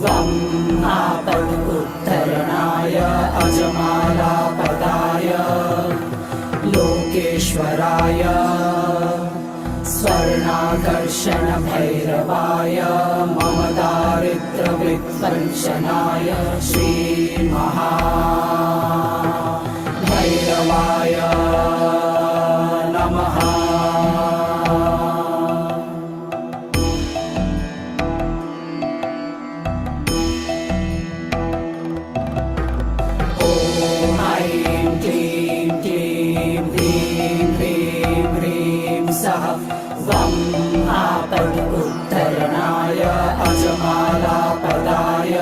वं आपदुत्तरणाय अजमालापदाय लोकेश्वराय स्वर्णाकर्षणभैरवाय मम दारिद्र्यविध्वंसनाय श्रीमहाभैरवाय नमः। वं आपदुत्तरणाय अजमालापदाय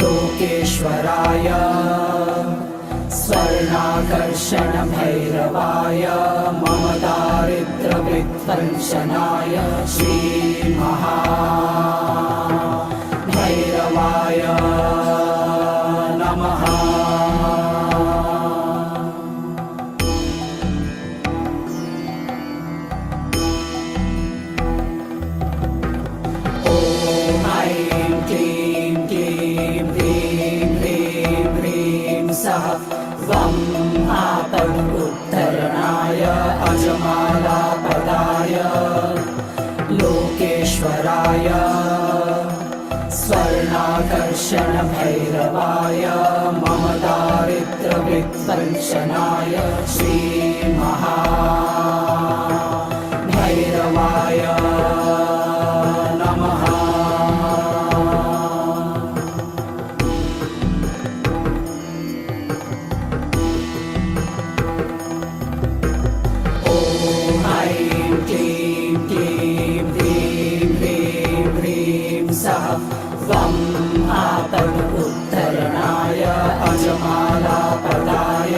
लोकेश्वराय स्वर्णाकर्षणभैरवाय मम दारिद्र्यविध्वंसनाय श्रीमहाभैरवाय नमः। वं आपदुत्तरणाय अजमालापदाय लोकेश्वराय स्वर्णाकर्षणभैरवाय मम दारिद्र्यविध्वंसनाय श्रीमहाभैरवाय नमः। वं आपदुत्तरणाय अजमालापदाय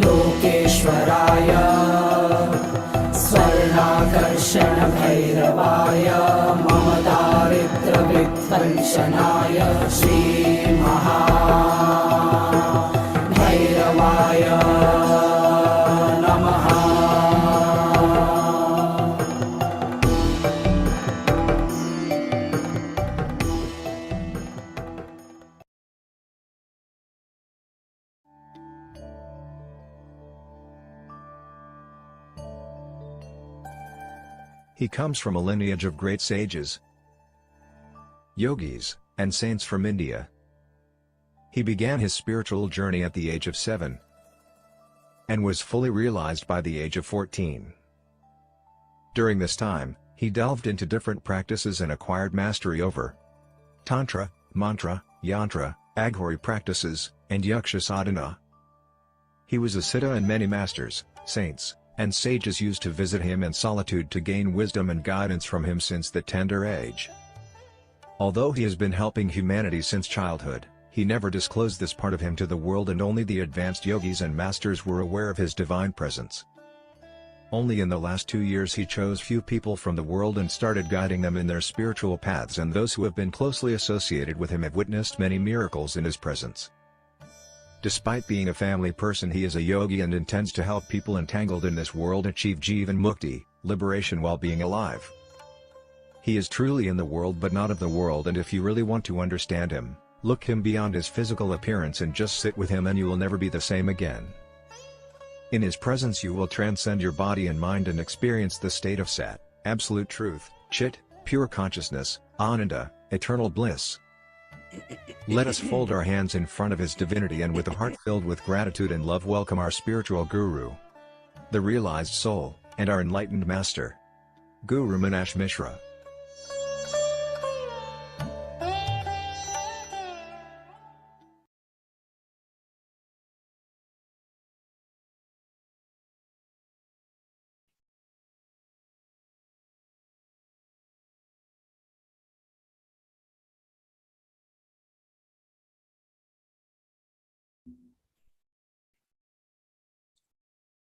लोकेश्वराय स्वर्णाकर्षणभैरवाय मम दारिद्र्यविध्वंसनाय श्रीमहाभैरवाय नमः। He comes from a lineage of great sages, yogis, and saints from India. He began his spiritual journey at the age of 7 and was fully realized by the age of 14. During this time, he delved into different practices and acquired mastery over Tantra, Mantra, Yantra, Aghori practices, and Yaksha sadhana. He was a siddha and many masters, saints, and sages used to visit him in solitude to gain wisdom and guidance from him since the tender age. Although he has been helping humanity since childhood, he never disclosed this part of him to the world, and only the advanced yogis and masters were aware of his divine presence. Only in the last 2 years he chose few people from the world and started guiding them in their spiritual paths, and those who have been closely associated with him have witnessed many miracles in his presence. Despite being a family person, he is a yogi and intends to help people entangled in this world achieve Jivan Mukti, liberation while being alive. He is truly in the world but not of the world, and if you really want to understand him, look him beyond his physical appearance and just sit with him and you will never be the same again. In his presence you will transcend your body and mind and experience the state of Sat, absolute truth, Chit, pure consciousness, Ananda, eternal bliss. Let us fold our hands in front of his divinity and with a heart filled with gratitude and love welcome our spiritual guru, the realized soul, and our enlightened master, Guru Meenakshi Mishra.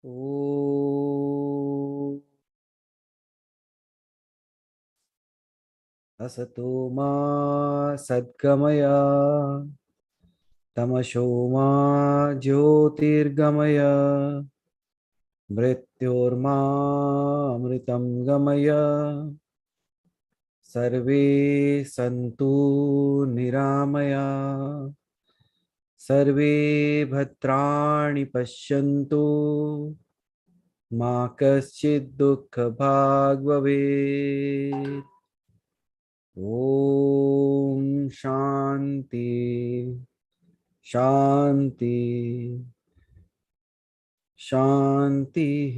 ओ असतो मा सद्गमय तमसो मा ज्योतिर्गमय मृत्योर्मामृतं गमय सर्वे सन्तु निरामया सर्वे भद्राणि पश्यन्तु मा कश्चित् दुःखभाग् भवेत्। ॐ शान्ति शान्ति शान्तिः।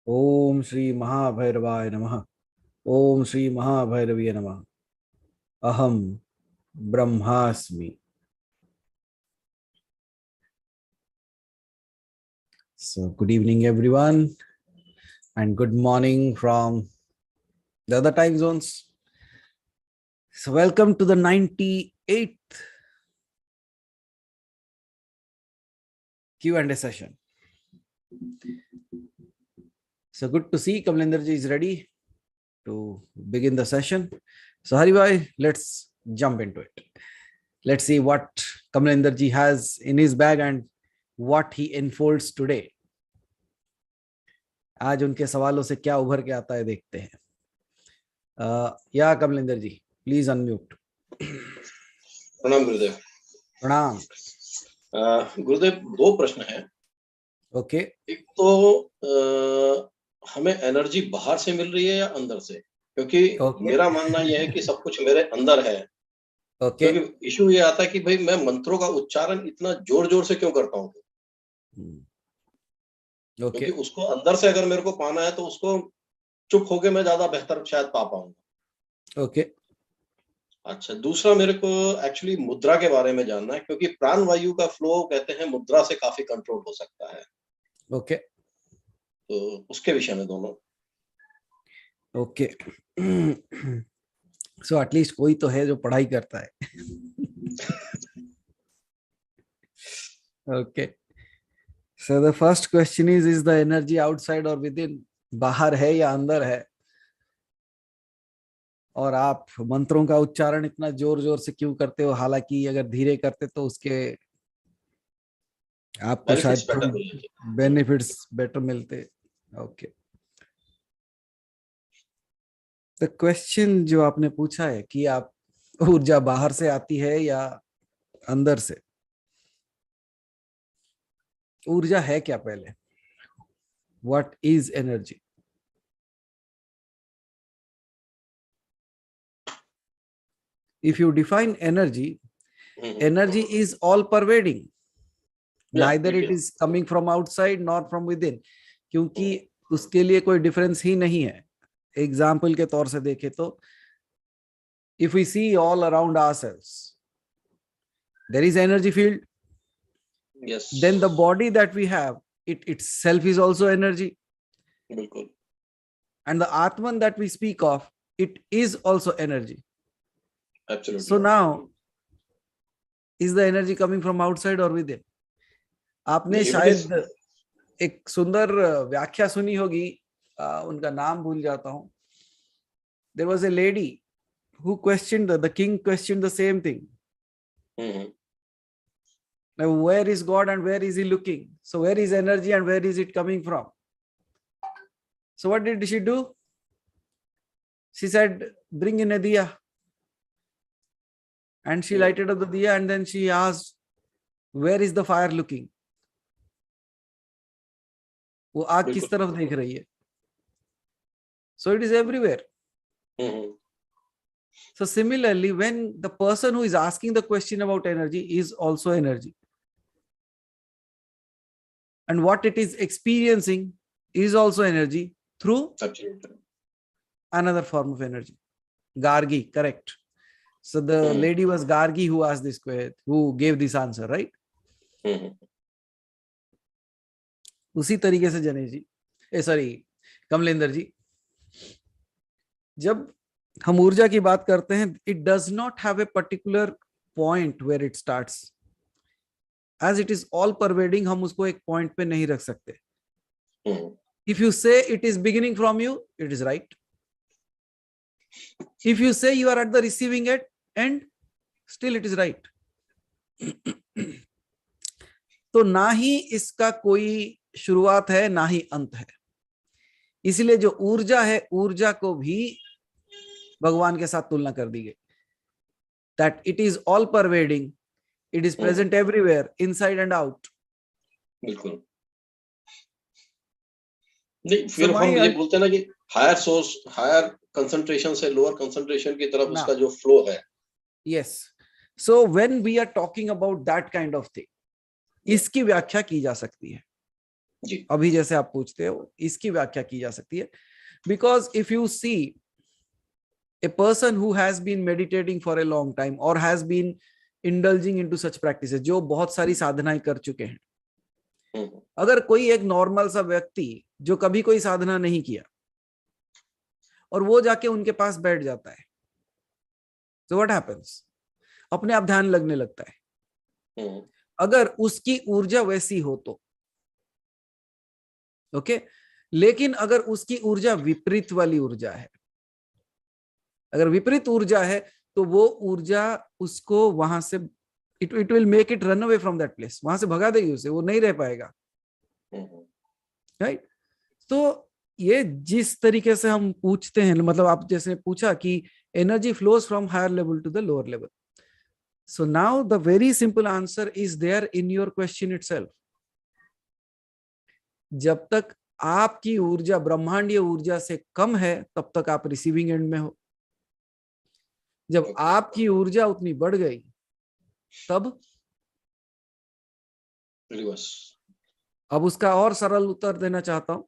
ओम श्री महाभैरवाय नमः। ओम श्री महाभैरवीय नमः। अहम ब्रह्मास्मि। So good evening everyone and good morning from the other time zones. So welcome to the 98th Q&A session. So good to see Kamlender ji is ready to begin the session. So Hari bhai, let's jump into it. Let's see what Kamlender ji has in his bag and what he unfolds today. आज उनके सवालों से क्या उभर के आता है देखते हैं। या कमलेंदर जी प्लीज अनम्यूट। प्रणाम गुरुदेव। प्रणाम। गुरुदेव दो प्रश्न हैं। ओके। एक तो हमें एनर्जी बाहर से मिल रही है या अंदर से, क्योंकि मेरा मानना यह है कि सब कुछ मेरे अंदर है। क्योंकि इशू ये आता है कि भाई मैं मंत्रों का उच्चारण इतना जोर जोर से क्यों करता हूँ। क्योंकि उसको अंदर से अगर मेरे को पाना है तो उसको चुप होके मैं ज्यादा बेहतर शायद पा पाऊंगा। ओके। अच्छा, दूसरा मेरे को एक्चुअली मुद्रा के बारे में जानना है, क्योंकि प्राण वायु का फ्लो कहते हैं मुद्रा से काफी कंट्रोल हो सकता है। ओके। तो उसके विषय में दोनों। ओके। सो एटलीस्ट कोई तो है जो पढ़ाई करता है। Okay. So the first question is the energy outside or within? बाहर है या अंदर है? और आप मंत्रों का उच्चारण इतना जोर जोर से क्यों करते हो? हालांकि अगर धीरे करते तो उसके आपको शायद बेनिफिट्स बेटर मिलते। ओके। तो क्वेश्चन जो आपने पूछा है कि आप ऊर्जा बाहर से आती है या अंदर से, ऊर्जा है क्या पहले? What is energy? If you define energy, energy is all pervading. Neither it is coming from outside nor from within, क्योंकि उसके लिए कोई डिफरेंस ही नहीं है। एग्जाम्पल के तौर से देखें तो if we see all around ourselves, there is energy field. Yes. Then the body that we have, it itself is also energy. बिल्कुल। And the Atman that we speak of, it is also energy. Absolutely. So now, is the energy coming from outside or within? आपने शायद एक सुंदर व्याख्या सुनी होगी, उनका नाम भूल जाता हूं। There was a lady who questioned, the king questioned the same thing. Now, where is God and where is he looking? So where is energy and where is it coming from? So what did she do? She said, bring in a diya. And she lighted up the diya and then she asked, where is the fire looking? वो आग किस तरफ देख रही है? So it is everywhere. So similarly, when the person who is asking the question about energy is also energy, and what it is experiencing is also energy through another form of energy. Gargi, correct. So the lady was Gargi who asked this question, who gave this answer, right? उसी तरीके से जनेश जी, कमलेंदर जी, जब हम ऊर्जा की बात करते हैं, it does not have a particular point where it starts. As it is all pervading, हम उसको एक पॉइंट पे नहीं रख सकते. If you say it is beginning from you, it is right. If you say you are at the receiving end, still it is right. तो ना ही इसका कोई शुरुआत है ना ही अंत है. इसलिए जो ऊर्जा है, ऊर्जा को भी भगवान के साथ तुलना कर दी गई. That it is all pervading, it is present everywhere, inside and out. बिल्कुल. नहीं, फिर हम ये बोलते हैं ना कि हायर सोर्स, हायर कंसंट्रेशन से लोअर कंसंट्रेशन की तरफ उसका जो फ्लो है. Yes. So when we are talking about that kind of thing, इसकी व्याख्या की जा सकती है जी. अभी जैसे आप पूछते हो, इसकी व्याख्या की जा सकती है. Because if you see a person who has been meditating for a long time or has been indulging into such practices, जो बहुत सारी साधनाएं कर चुके हैं, अगर कोई एक नॉर्मल सा व्यक्ति जो कभी कोई साधना नहीं किया और वो जाके उनके पास बैठ जाता है, so what happens? अपने आप ध्यान लगने लगता है. अगर उसकी ऊर्जा वैसी हो तो ओके. लेकिन अगर उसकी ऊर्जा विपरीत वाली ऊर्जा है, अगर विपरीत ऊर्जा है तो वो ऊर्जा उसको वहां से it will make it run away from that place, वहां से भगा देगी उसे, वो नहीं रह पाएगा. राइट. तो ये जिस तरीके से हम पूछते हैं, मतलब आप जैसे पूछा कि energy flows from higher level to the lower level. So now the very simple answer is there in your question itself. जब तक आपकी ऊर्जा ब्रह्मांडीय ऊर्जा से कम है तब तक आप रिसीविंग एंड में हो. जब आपकी ऊर्जा उतनी बढ़ गई तब रिवर्स. अब उसका और सरल उत्तर देना चाहता हूं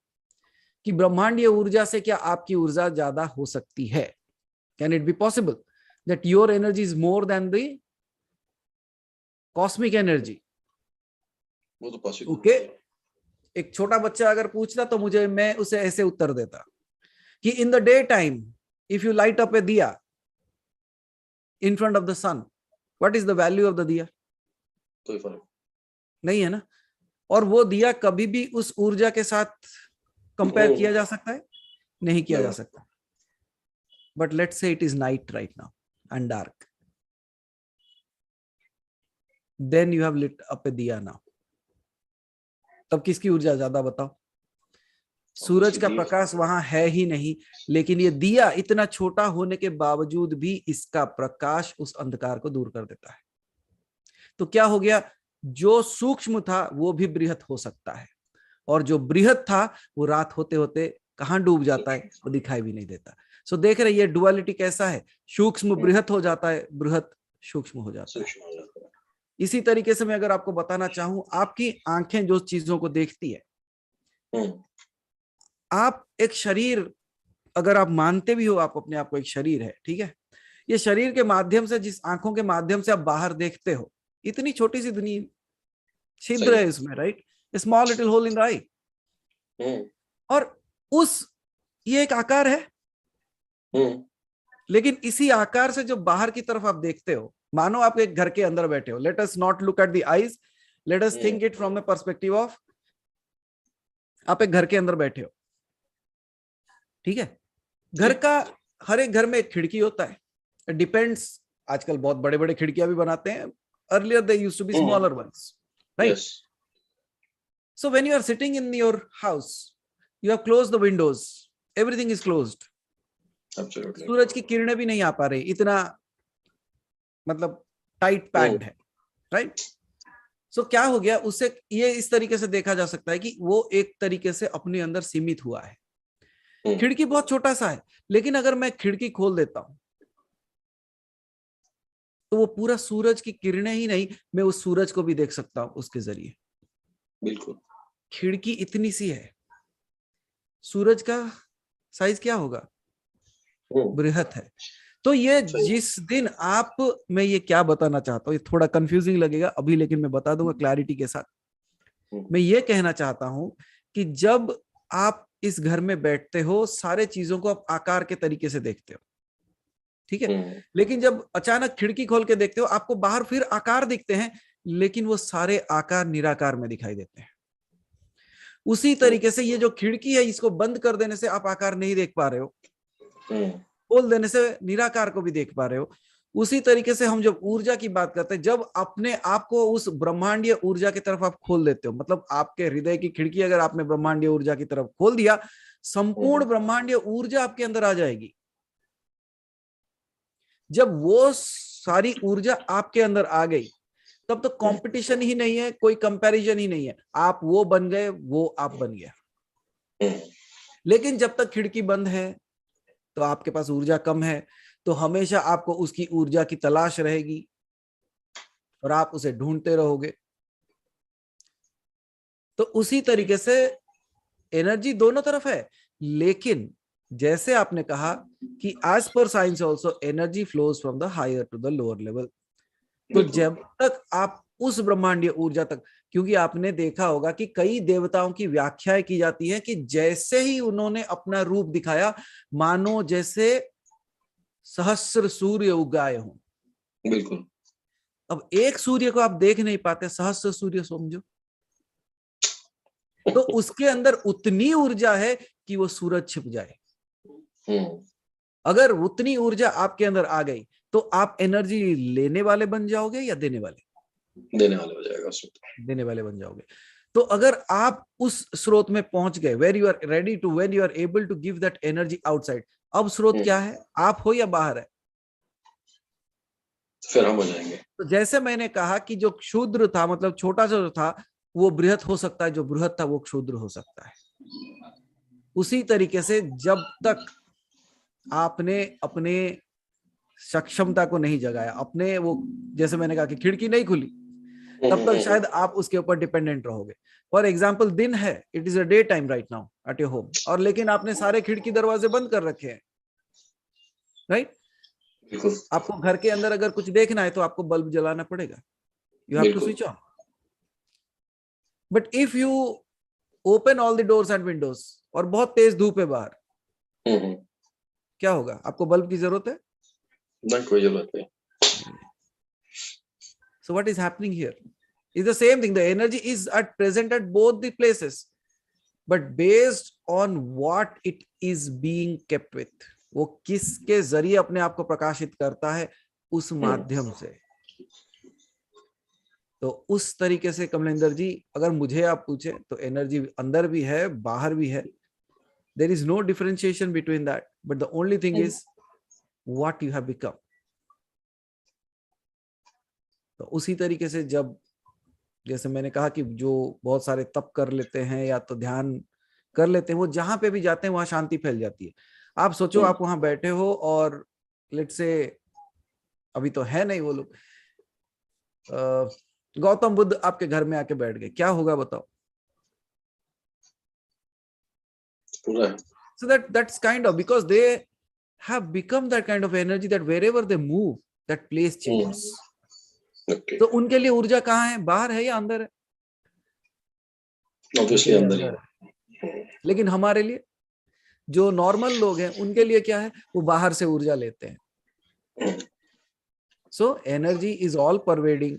कि ब्रह्मांडीय ऊर्जा से क्या आपकी ऊर्जा ज्यादा हो सकती है? Can it be possible that your energy is more than the cosmic energy? वो तो पॉसिबल. ओके. एक छोटा बच्चा अगर पूछता तो मैं उसे ऐसे उत्तर देता कि in the day time if you light up a diya in front of the sun, what is the value of the diya? कोई फर्क नहीं है ना. और वो दिया कभी भी उस ऊर्जा के साथ कंपेयर किया जा सकता है? नहीं किया जा सकता. But let's say it is night right now and dark, then you have lit up a diya now. तब किसकी ऊर्जा ज्यादा बताओ? सूरज का प्रकाश वहां है ही नहीं, लेकिन ये दिया इतना छोटा होने के बावजूद भी इसका प्रकाश उस अंधकार को दूर कर देता है. तो क्या हो गया? जो सूक्ष्म था वो भी बृहत हो सकता है, और जो बृहत था वो रात होते होते कहां डूब जाता है वो दिखाई भी नहीं देता. सो देख रहे ये डुअलिटी कैसा है? सूक्ष्म बृहत हो जाता है, बृहत सूक्ष्म हो जाता है. इसी तरीके से मैं अगर आपको बताना चाहूं, आपकी आंखें जो चीजों को देखती है, आप एक शरीर अगर आप मानते भी हो आप अपने आप को एक शरीर है, ठीक है, ये शरीर के माध्यम से, जिस आंखों के माध्यम से आप बाहर देखते हो, इतनी छोटी सी दुनिया, छिद्र है इसमें, right, small little hole in the eye, और ये एक आकार है. लेकिन इसी आकार से जो बाहर की तरफ आप देखते हो, मानो आप एक घर के अंदर बैठे हो. Let us not look at the eyes, let us think it from A perspective of आप एक घर के अंदर बैठे हो, ठीक है. घर का हर एक घर में एक खिड़की होता है. इट डिपेंड्स, आजकल बहुत बड़े बड़े खिड़कियां भी बनाते हैं. Earlier they used to be smaller ones, right. So when you are sitting in your house, you have closed the windows, everything is closed. Absolutely. सूरज की किरणें भी नहीं आ पा रही, इतना मतलब टाइट पैक्ड है, राइट. सो क्या हो गया उससे? ये इस तरीके से देखा जा सकता है कि वो एक तरीके से अपने अंदर सीमित हुआ है. खिड़की बहुत छोटा सा है, लेकिन अगर मैं खिड़की खोल देता हूं तो वो पूरा सूरज की किरणें ही नहीं, मैं उस सूरज को भी देख सकता हूं उसके जरिए. बिल्कुल. खिड़की इतनी सी है, सूरज का साइज क्या होगा? बृहत है. तो ये जिस दिन आप, मैं ये क्या बताना चाहता हूँ, ये थोड़ा कंफ्यूजिंग लगेगा अभी, लेकिन मैं बता दूंगा क्लैरिटी के साथ. मैं ये कहना चाहता हूं कि जब आप इस घर में बैठते हो, सारे चीजों को आप आकार के तरीके से देखते हो, ठीक है. लेकिन जब अचानक खिड़की खोल के देखते हो, आपको बाहर फिर आकार दिखते हैं, लेकिन वो सारे आकार निराकार में दिखाई देते हैं। उसी तरीके से ये जो खिड़की है, इसको बंद कर देने से आप आकार नहीं देख पा रहे हो, खोल देने से निराकार को भी देख पा रहे हो। उसी तरीके से हम जब ऊर्जा की बात करते हैं, जब अपने आप को उस ब्रह्मांडीय ऊर्जा की तरफ आप खोल देते हो, मतलब आपके हृदय की खिड़की अगर आपने ब्रह्मांडीय ऊर्जा की तरफ खोल दिया, संपूर्ण ब्रह्मांडीय ऊर्जा आपके अंदर आ जाएगी। जब वो सारी ऊर्जा आपके अंदर आ गई, तब तो कंपटीशन ही नहीं है, कोई कंपैरिजन ही नहीं है। आप वो बन गए, वो आप बन गया। लेकिन जब तक खिड़की बंद है तो आपके पास ऊर्जा कम है, तो हमेशा आपको उसकी ऊर्जा की तलाश रहेगी और आप उसे ढूंढते रहोगे। तो उसी तरीके से एनर्जी दोनों तरफ है, लेकिन जैसे आपने कहा कि as per science also energy flows from the higher to the lower level. तो जब तक आप उस ब्रह्मांडीय ऊर्जा तक, क्योंकि आपने देखा होगा कि कई देवताओं की व्याख्याएं की जाती है कि जैसे ही उन्होंने अपना रूप दिखाया, मानो जैसे सहस्र सूर्य उगाए हों। बिल्कुल। अब एक सूर्य को आप देख नहीं पाते, सहस्र सूर्य समझो, तो उसके अंदर उतनी ऊर्जा है कि वो सूरज छिप जाए। अगर उतनी ऊर्जा आपके अंदर आ गई तो आप एनर्जी लेने वाले बन जाओगे या देने वाले? देने वाले हो जाएगा, देने वाले बन जाओगे। तो अगर आप उस स्रोत में पहुंच गए, where you are ready to, when you are able to give that energy outside, अब स्रोत क्या है, आप हो या बाहर है? फिर हम हो जाएंगे। तो जैसे मैंने कहा कि जो क्षुद्र था, मतलब छोटा सा जो था, वो बृहत हो सकता है, जो बृहत था वो क्षुद्र हो सकता है। उसी तरीके से जब तक आपने अपने सक्षमता को नहीं जगाया, अपने वो, जैसे मैंने कहा कि खिड़की नहीं खुली, तब तक शायद आप उसके ऊपर डिपेंडेंट रहोगे। फॉर एग्जाम्पल, दिन है, it is a day time right now at your home, और लेकिन आपने सारे खिड़की दरवाजे बंद कर रखे हैं, राइट? आपको घर के अंदर अगर कुछ देखना है तो आपको बल्ब जलाना पड़ेगा, you have to switch on. But if you open all the doors and windows और बहुत तेज धूप है बाहर, क्या होगा? आपको बल्ब की जरूरत है? नहीं, कोई जरूरत नहीं। So what is happening here is the same thing. The energy is at present at both the places, but based on what it is being kept with. वो किसके जरिए अपने आप को प्रकाशित करता है, उस माध्यम से। तो उस तरीके से कमलेंद्र जी, अगर मुझे आप पूछे तो एनर्जी अंदर भी है, बाहर भी है। There is no differentiation between that, but the only thing is what you have become. तो उसी तरीके से जब, जैसे मैंने कहा कि जो बहुत सारे तप कर लेते हैं या तो ध्यान कर लेते हैं, वो जहां पे भी जाते हैं वहां शांति फैल जाती है। आप सोचो, आप वहां बैठे हो और लेट्स से, अभी तो है नहीं वो लोग, गौतम बुद्ध आपके घर में आके बैठ गए, क्या होगा बताओ? So that's kind of, because they have become that kind of energy that wherever they move, that place changes. Okay. तो उनके लिए ऊर्जा कहाँ है, बाहर है या अंदर है? Obviously अंदर है। लेकिन हमारे लिए, जो नॉर्मल लोग हैं, उनके लिए क्या है, वो बाहर से ऊर्जा लेते हैं। So energy is all pervading.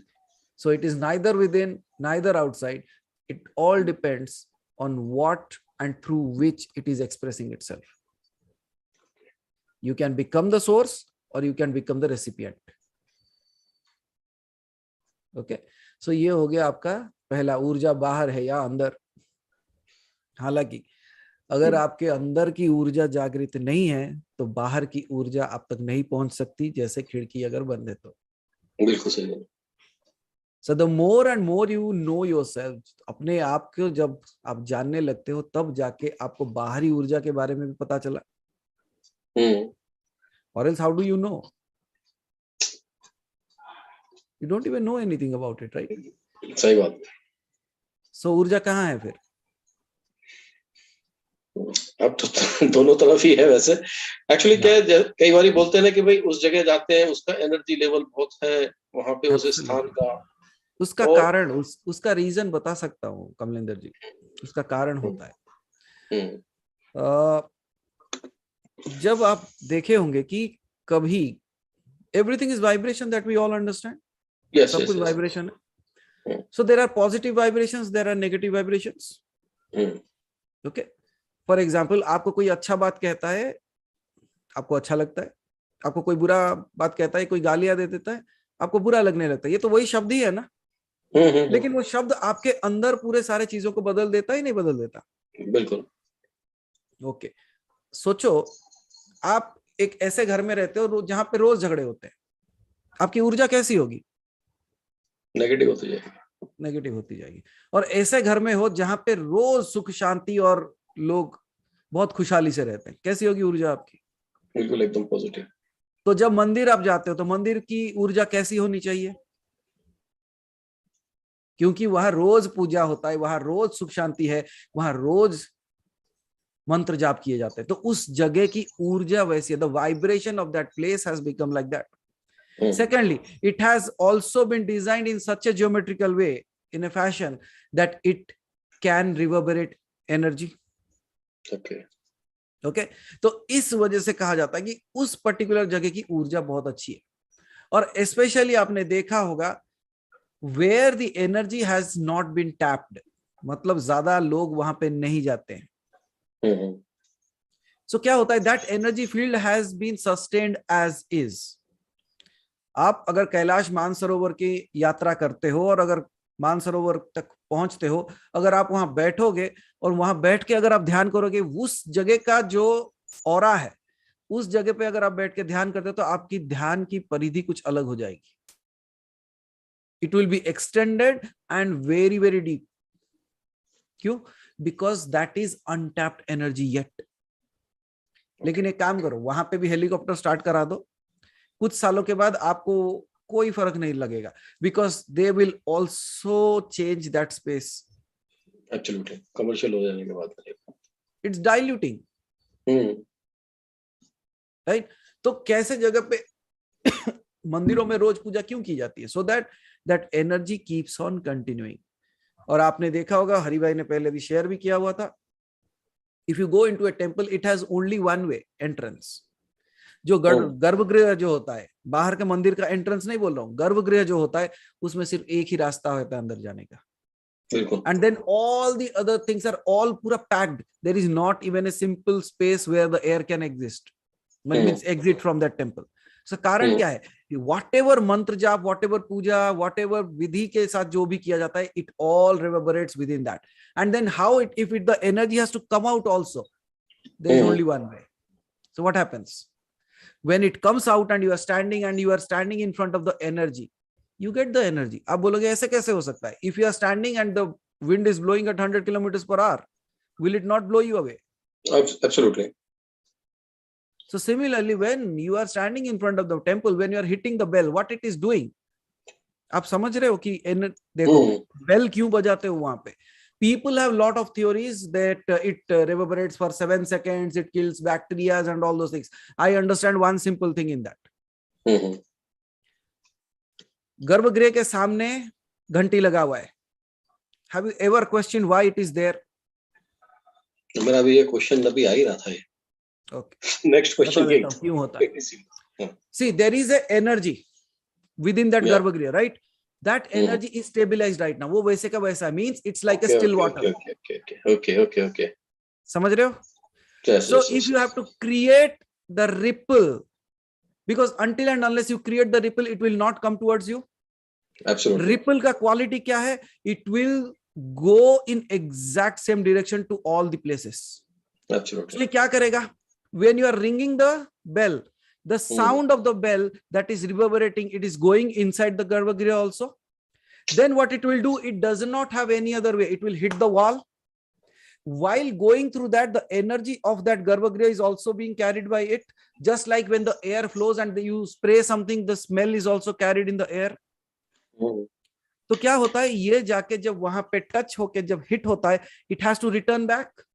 So it is neither within, neither outside. It all depends on what and through which it is expressing itself. You can become the source or you can become the recipient. Okay, so ये हो गया आपका पहला, ऊर्जा बाहर है या अंदर। हालांकि अगर आपके अंदर की ऊर्जा जागृत नहीं है तो बाहर की ऊर्जा आप तक नहीं पहुंच सकती, जैसे खिड़की अगर बंद है तो। बिल्कुल सही है। So the more and more you know yourself, अपने आप को जब आप जानने लगते हो, तब जाके आपको बाहरी ऊर्जा के बारे में भी पता चला। Or else how do you know? You don't even know anything about it, right? सही बात। So ऊर्जा कहाँ है फिर? अब तो दोनों तरफ ही है वैसे। एक्चुअली क्या है, कई बार बोलते हैं ना कि भाई उस जगह जाते हैं, उसका एनर्जी लेवल बहुत है वहां पे, उस स्थान का, उसका कारण, उसका रीजन बता सकता हूँ कमलेंद्र जी। उसका कारण होता है, जब आप देखे होंगे कि कभी everything is vibration, that we all understand, सब कुछ वाइब्रेशन है। So there are positive vibrations, there are negative vibrations. Okay. For example, आपको कोई अच्छा बात कहता है, आपको अच्छा लगता है. आपको कोई बुरा बात कहता है, कोई गालियां दे देता है, आपको बुरा लगने लगता है. ये तो वही शब्द ही है ना. लेकिन वो शब्द आपके अंदर पूरे सारे चीजों को बदल देता ही नहीं बदल देता. बिल्कुल. ओके. सोचो आप एक ऐसे घर में रहते हो जहां पे रोज झगड़े होते हैं, आपकी ऊर्जा कैसी होगी? नेगेटिव होती जाएगी. नेगेटिव होती जाएगी. और ऐसे घर में हो जहां पे रोज सुख शांति और लोग बहुत खुशहाली से रहते हैं, कैसी होगी ऊर्जा आपकी? बिल्कुल एकदम पॉजिटिव. तो जब मंदिर आप जाते हो तो मंदिर की ऊर्जा कैसी होनी चाहिए? क्योंकि वहां रोज पूजा होता है, वहां रोज सुख शांति है, वहां रोज मंत्र जाप किए जाते हैं, तो उस जगह की ऊर्जा वैसी है. The vibration of that place has become like that. Secondly, it has also been designed in such a geometrical way, in a fashion that it can reverberate energy. Okay. Okay. तो इस वजह से कहा जाता है कि उस पर्टिकुलर जगह की ऊर्जा बहुत अच्छी है. और स्पेशली आपने देखा होगा where the energy has not been tapped, मतलब ज्यादा लोग वहां पे नहीं जाते हैं. So क्या होता है? That energy field has been sustained as is. आप अगर कैलाश मानसरोवर की यात्रा करते हो और अगर मानसरोवर तक पहुंचते हो, अगर आप वहां बैठोगे और वहां बैठ के अगर आप ध्यान करोगे, उस जगह का जो ऑरा है, उस जगह पे अगर आप बैठ के ध्यान करते हो तो आपकी ध्यान की परिधि कुछ अलग हो जाएगी. It will be extended and very very deep. क्यों? Because that is untapped energy yet. लेकिन एक काम करो, वहां पे भी हेलीकॉप्टर स्टार्ट करा दो, कुछ सालों के बाद आपको कोई फर्क नहीं लगेगा, because they will also change that space. Absolutely. Commercial हो जाने के बाद इट्स डाइल्यूटिंग. राइट. तो कैसे जगह पे मंदिरों में रोज पूजा क्यों की जाती है? So that that energy keeps on continuing. और आपने देखा होगा, हरि भाई ने पहले भी शेयर भी किया हुआ था, if you go into a temple it has only one way entrance. जो गर्भगृह जो होता है, बाहर के मंदिर का एंट्रेंस नहीं बोल रहा हूँ, गर्भगृह जो होता है उसमें सिर्फ एक ही रास्ता होता है अंदर जाने का. And then all the other things are all पूरा packed. There is not even a simple space where the air can exist, means exit from that temple. So कारण क्या है? व्हाटएवर मंत्र जाप, व्हाटएवर पूजा, व्हाटएवर विधि के साथ जो भी किया जाता है, it all reverberates within that. And then how it, if it the energy has to come out also, there is only one way. So what happens? When it comes out and you are standing in front of the energy, you get the energy. आप बोलोगे ऐसे कैसे हो सकता है? If you are standing and the wind is blowing at 100 kilometers per hour, will it not blow you away? Absolutely. So similarly, when you are standing in front of the temple, when you are hitting the bell, what it is doing? आप समझ रहे हो कि देखो bell क्यों बजाते हो वहां पे? People have lot of theories that it reverberates for 7 seconds, it kills bacteria and all those things. I understand one simple thing in that. गर्भगृह के सामने घंटी लगा हुआ है. Have you ever questioned why it is there? मेरा भी ये क्वेश्चन अभी आ ही रहा था ये. Okay. Next question क्यों होता है? See, there is a energy within that गर्भगृह, right? That energy is stabilized right now. वो वैसे का वैसा, means it's like a still water. Okay. समझ रहे हो? Yes, so if you have to create the ripple, because until and unless you create the ripple, it will not come towards you. Absolutely. Ripple का quality क्या है? It will go in exact same direction to all the places. Absolutely. So ये क्या करेगा? When you are ringing the bell, the sound of the bell that is reverberating, it is going inside the garbhagriha also. Then what it will do, it does not have any other way. It will hit the wall. While going through that, the energy of that garbhagriha is also being carried by it. Just like when the air flows and you spray something, the smell is also carried in the air. तो क्या होता है? ये जाके जब वहां पे touch होके जब हिट होता है, it has to return back.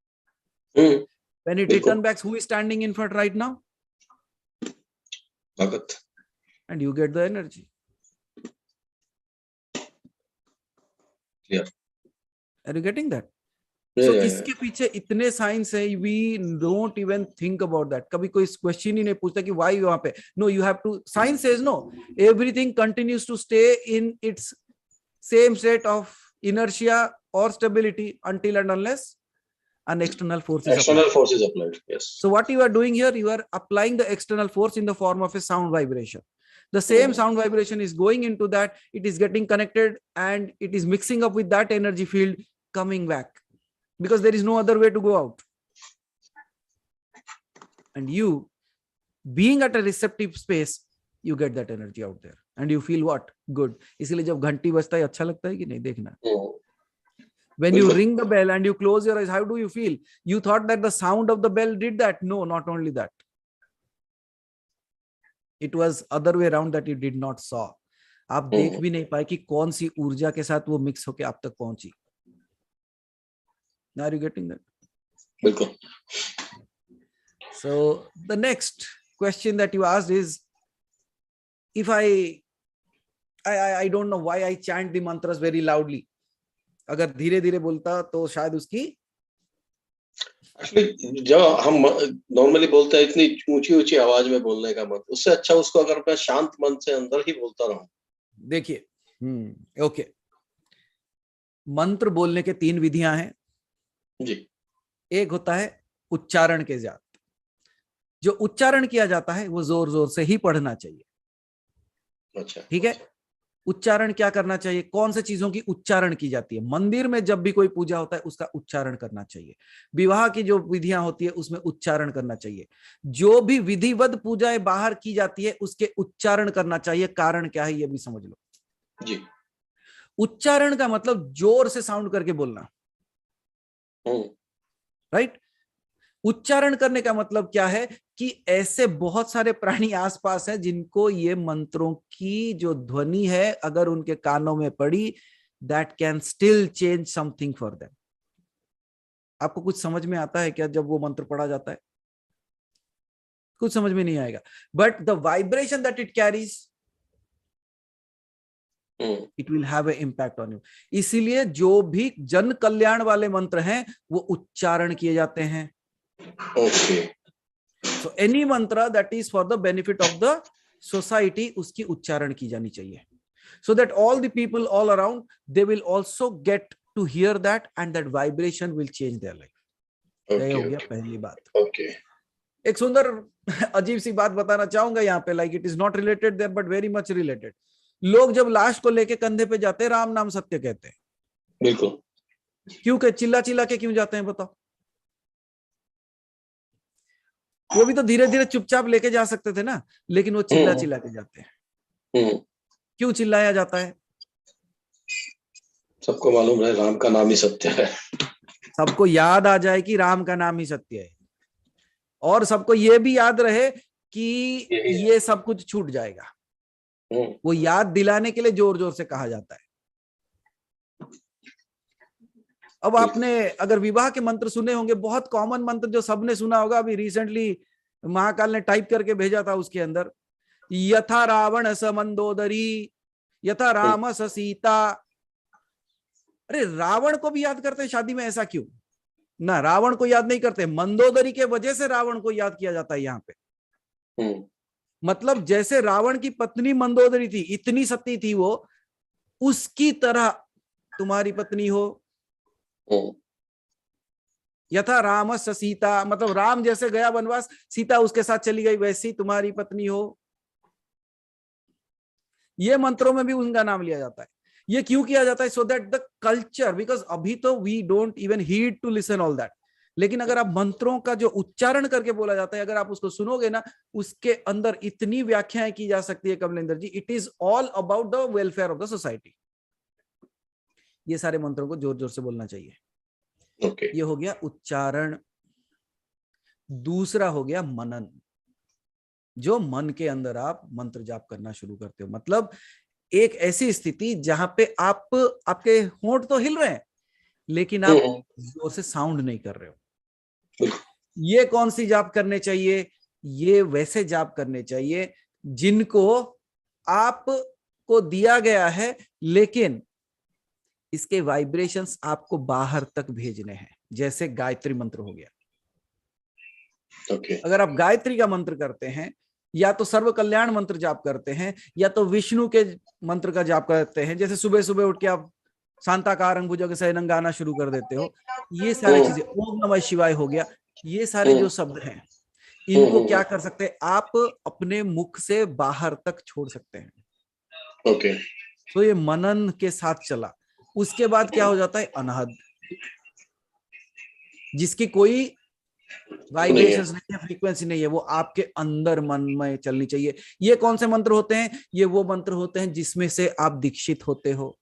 When it return back, who is standing in front right now? Bhagat. And you get the energy. Yeah. Are you getting that? So इसके पीछे इतने साइंस है, we don't even think about that. कभी कोई question ही नहीं पूछता कि why वहां पे. No, you have to. Science says no. Everything continues to stay in its same state of inertia or stability until and unless an external force is External applied. force is applied. Yes. So what you are doing here, you are applying the external force in the form of a sound vibration. The same sound vibration is going into that, it is getting connected and it is mixing up with that energy field, coming back, because there is no other way to go out. And you, being at a receptive space, you get that energy out there and you feel what? Good. इसलिए जब घंटी बजता है अच्छा लगता है कि नहीं? देखना. When you ring the bell and you close your eyes, how do you feel? You thought that the sound of the bell did that? No, not only that. It was other way around that you did not saw. आप देख भी नहीं पाए कि कौन सी ऊर्जा के साथ वो मिक्स होके आप तक पहुंची. Are you getting that? बिल्कुल. So the next question that you asked is, if I don't know why I chant the mantras very loudly. अगर धीरे धीरे बोलता तो शायद उसकी एक्चुअली जब हम नॉर्मली बोलते हैं इतनी ऊंची ऊंची आवाज में बोलने का मत, उससे अच्छा उसको अगर मैं शांत मन से अंदर ही बोलता रहूं. देखिए ओके, मंत्र बोलने के 3 विधियां हैं जी. एक होता है उच्चारण के साथ. जो उच्चारण किया जाता है वो जोर जोर से ही पढ़ना चाहिए. अच्छा, ठीक है. उच्चारण क्या करना चाहिए? कौन से चीजों की उच्चारण की जाती है? मंदिर में जब भी कोई पूजा होता है उसका उच्चारण करना चाहिए. विवाह की जो विधियां होती है उसमें उच्चारण करना चाहिए. जो भी विधिवत पूजाएं बाहर की जाती है उसके उच्चारण करना चाहिए. कारण क्या है ये भी समझ लो जी. उच्चारण का मतलब जोर से साउंड करके बोलना. राइट. उच्चारण करने का मतलब क्या है कि ऐसे बहुत सारे प्राणी आसपास हैं जिनको ये मंत्रों की जो ध्वनि है अगर उनके कानों में पड़ी, that can still change something for them. आपको कुछ समझ में आता है क्या जब वो मंत्र पढ़ा जाता है? कुछ समझ में नहीं आएगा, but the vibration that it carries, it will have a impact on you. इसीलिए जो भी जन कल्याण वाले मंत्र हैं वो उच्चारण किए जाते हैं. Okay. So any mantra that is for the benefit of the society, उसकी उच्चारण की जानी चाहिए. So that all the people all around, they will also get to hear that and that vibration will change their life. ये हो गया पहली बात. Okay. एक सुंदर अजीब सी बात बताना चाहूंगा यहाँ पे, like it is not related there but very much related. लोग जब लाश को लेके कंधे पे जाते हैं राम नाम सत्य कहते हैं. बिल्कुल. क्यों के चिल्ला चिल्ला के क्यों जाते हैं बताओ? वो भी तो धीरे धीरे चुपचाप लेके जा सकते थे ना, लेकिन वो चिल्ला चिल्ला के जाते हैं. क्यों चिल्लाया जाता है? सबको मालूम है राम का नाम ही सत्य है. सबको याद आ जाए कि राम का नाम ही सत्य है, और सबको ये भी याद रहे कि ये सब कुछ छूट जाएगा. वो याद दिलाने के लिए जोर जोर से कहा जाता है. अब आपने अगर विवाह के मंत्र सुने होंगे, बहुत कॉमन मंत्र जो सबने सुना होगा, अभी रिसेंटली महाकाल ने टाइप करके भेजा था उसके अंदर, यथा रावण स मंदोदरी यथा राम स सीता. अरे रावण को भी याद करते हैं शादी में, ऐसा क्यों? ना, रावण को याद नहीं करते, मंदोदरी के वजह से रावण को याद किया जाता है यहाँ पे. मतलब जैसे रावण की पत्नी मंदोदरी थी, इतनी सती थी वो, उसकी तरह तुम्हारी पत्नी हो. यथा राम स सीता, मतलब राम जैसे गया वनवास, सीता उसके साथ चली गई, वैसी तुम्हारी पत्नी हो. ये मंत्रों में भी उनका नाम लिया जाता है. ये क्यों किया जाता है? So that the culture, because अभी तो we don't even heed to listen all that, लेकिन अगर आप मंत्रों का जो उच्चारण करके बोला जाता है, अगर आप उसको सुनोगे ना, उसके अंदर इतनी व्याख्याएं की जा सकती है Kamlendra ji. It is all about the welfare of the society. ये सारे मंत्रों को जोर जोर से बोलना चाहिए. Okay. ये हो गया उच्चारण. दूसरा हो गया मनन. जो मन के अंदर आप मंत्र जाप करना शुरू करते हो, मतलब एक ऐसी स्थिति जहां पे आपके होंठ तो हिल रहे हैं लेकिन आप जोर से साउंड नहीं कर रहे हो. ये कौन सी जाप करने चाहिए? ये वैसे जाप करने चाहिए जिनको आपको दिया गया है, लेकिन इसके वाइब्रेशंस आपको बाहर तक भेजने हैं. जैसे गायत्री मंत्र हो गया. Okay. अगर आप गायत्री का मंत्र करते हैं या तो सर्व कल्याण मंत्र जाप करते हैं, या तो विष्णु के मंत्र का जाप करते हैं। जैसे सुबह सुबह उठ के आप शांताकारं भुजगशयनं गाना शुरू कर देते हो, ये सारी चीजें, ओम नमः शिवाय हो गया, ये सारे जो शब्द हैं इनको क्या कर सकते हैं आप, अपने मुख से बाहर तक छोड़ सकते हैं। ओके। तो ये मनन के साथ चला। उसके बाद क्या हो जाता है, अनहद, जिसकी कोई वाइब्रेशंस नहीं है, फ्रीक्वेंसी नहीं है, वो आपके अंदर मन में चलनी चाहिए। ये कौन से मंत्र होते हैं, ये वो मंत्र होते हैं जिसमें से आप दीक्षित होते हो।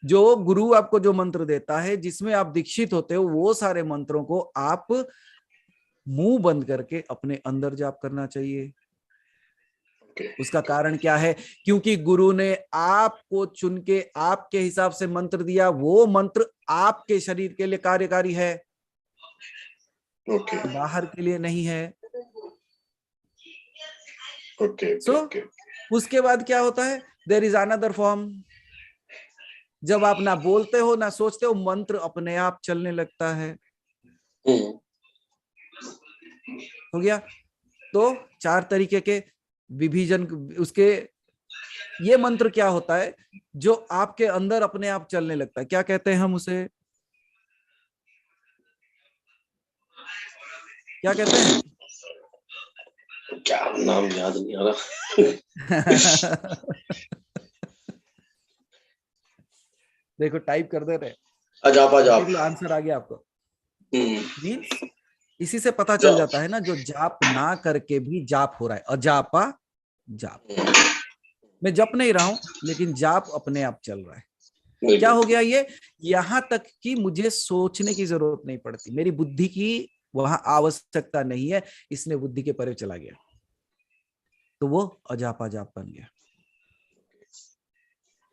जो गुरु आपको जो मंत्र देता है, जिसमें आप दीक्षित होते हो, वो सारे मंत्रों को आप मुंह बंद करके अपने अंदर जाप करना चाहिए। उसका कारण क्या है, क्योंकि गुरु ने आपको चुन के आपके हिसाब से मंत्र दिया, वो मंत्र आपके शरीर के लिए कार्यकारी है, बाहर के लिए नहीं है। उसके बाद क्या होता है, देयर इज अनदर फॉर्म। जब आप ना बोलते हो ना सोचते हो, मंत्र अपने आप चलने लगता है। हो गया। तो 4 तरीके के विभिजन उसके। ये मंत्र क्या होता है, जो आपके अंदर अपने आप चलने लगता है, क्या कहते हैं हम उसे, क्या कहते हैं? क्या नाम याद नहीं आ रहा। देखो टाइप कर दे रहे, अजाप आंसर आ गया आपको। मीन्स इसी से पता चल जाता है ना, जो जाप ना करके भी जाप हो रहा है, अजापा जाप। मैं जप नहीं रहा हूं, लेकिन जाप अपने आप चल रहा है। क्या हो गया ये, यहां तक कि मुझे सोचने की जरूरत नहीं पड़ती, मेरी बुद्धि की वहां आवश्यकता नहीं है, इसने बुद्धि के परे चला गया, तो वो अजापा जाप बन गया।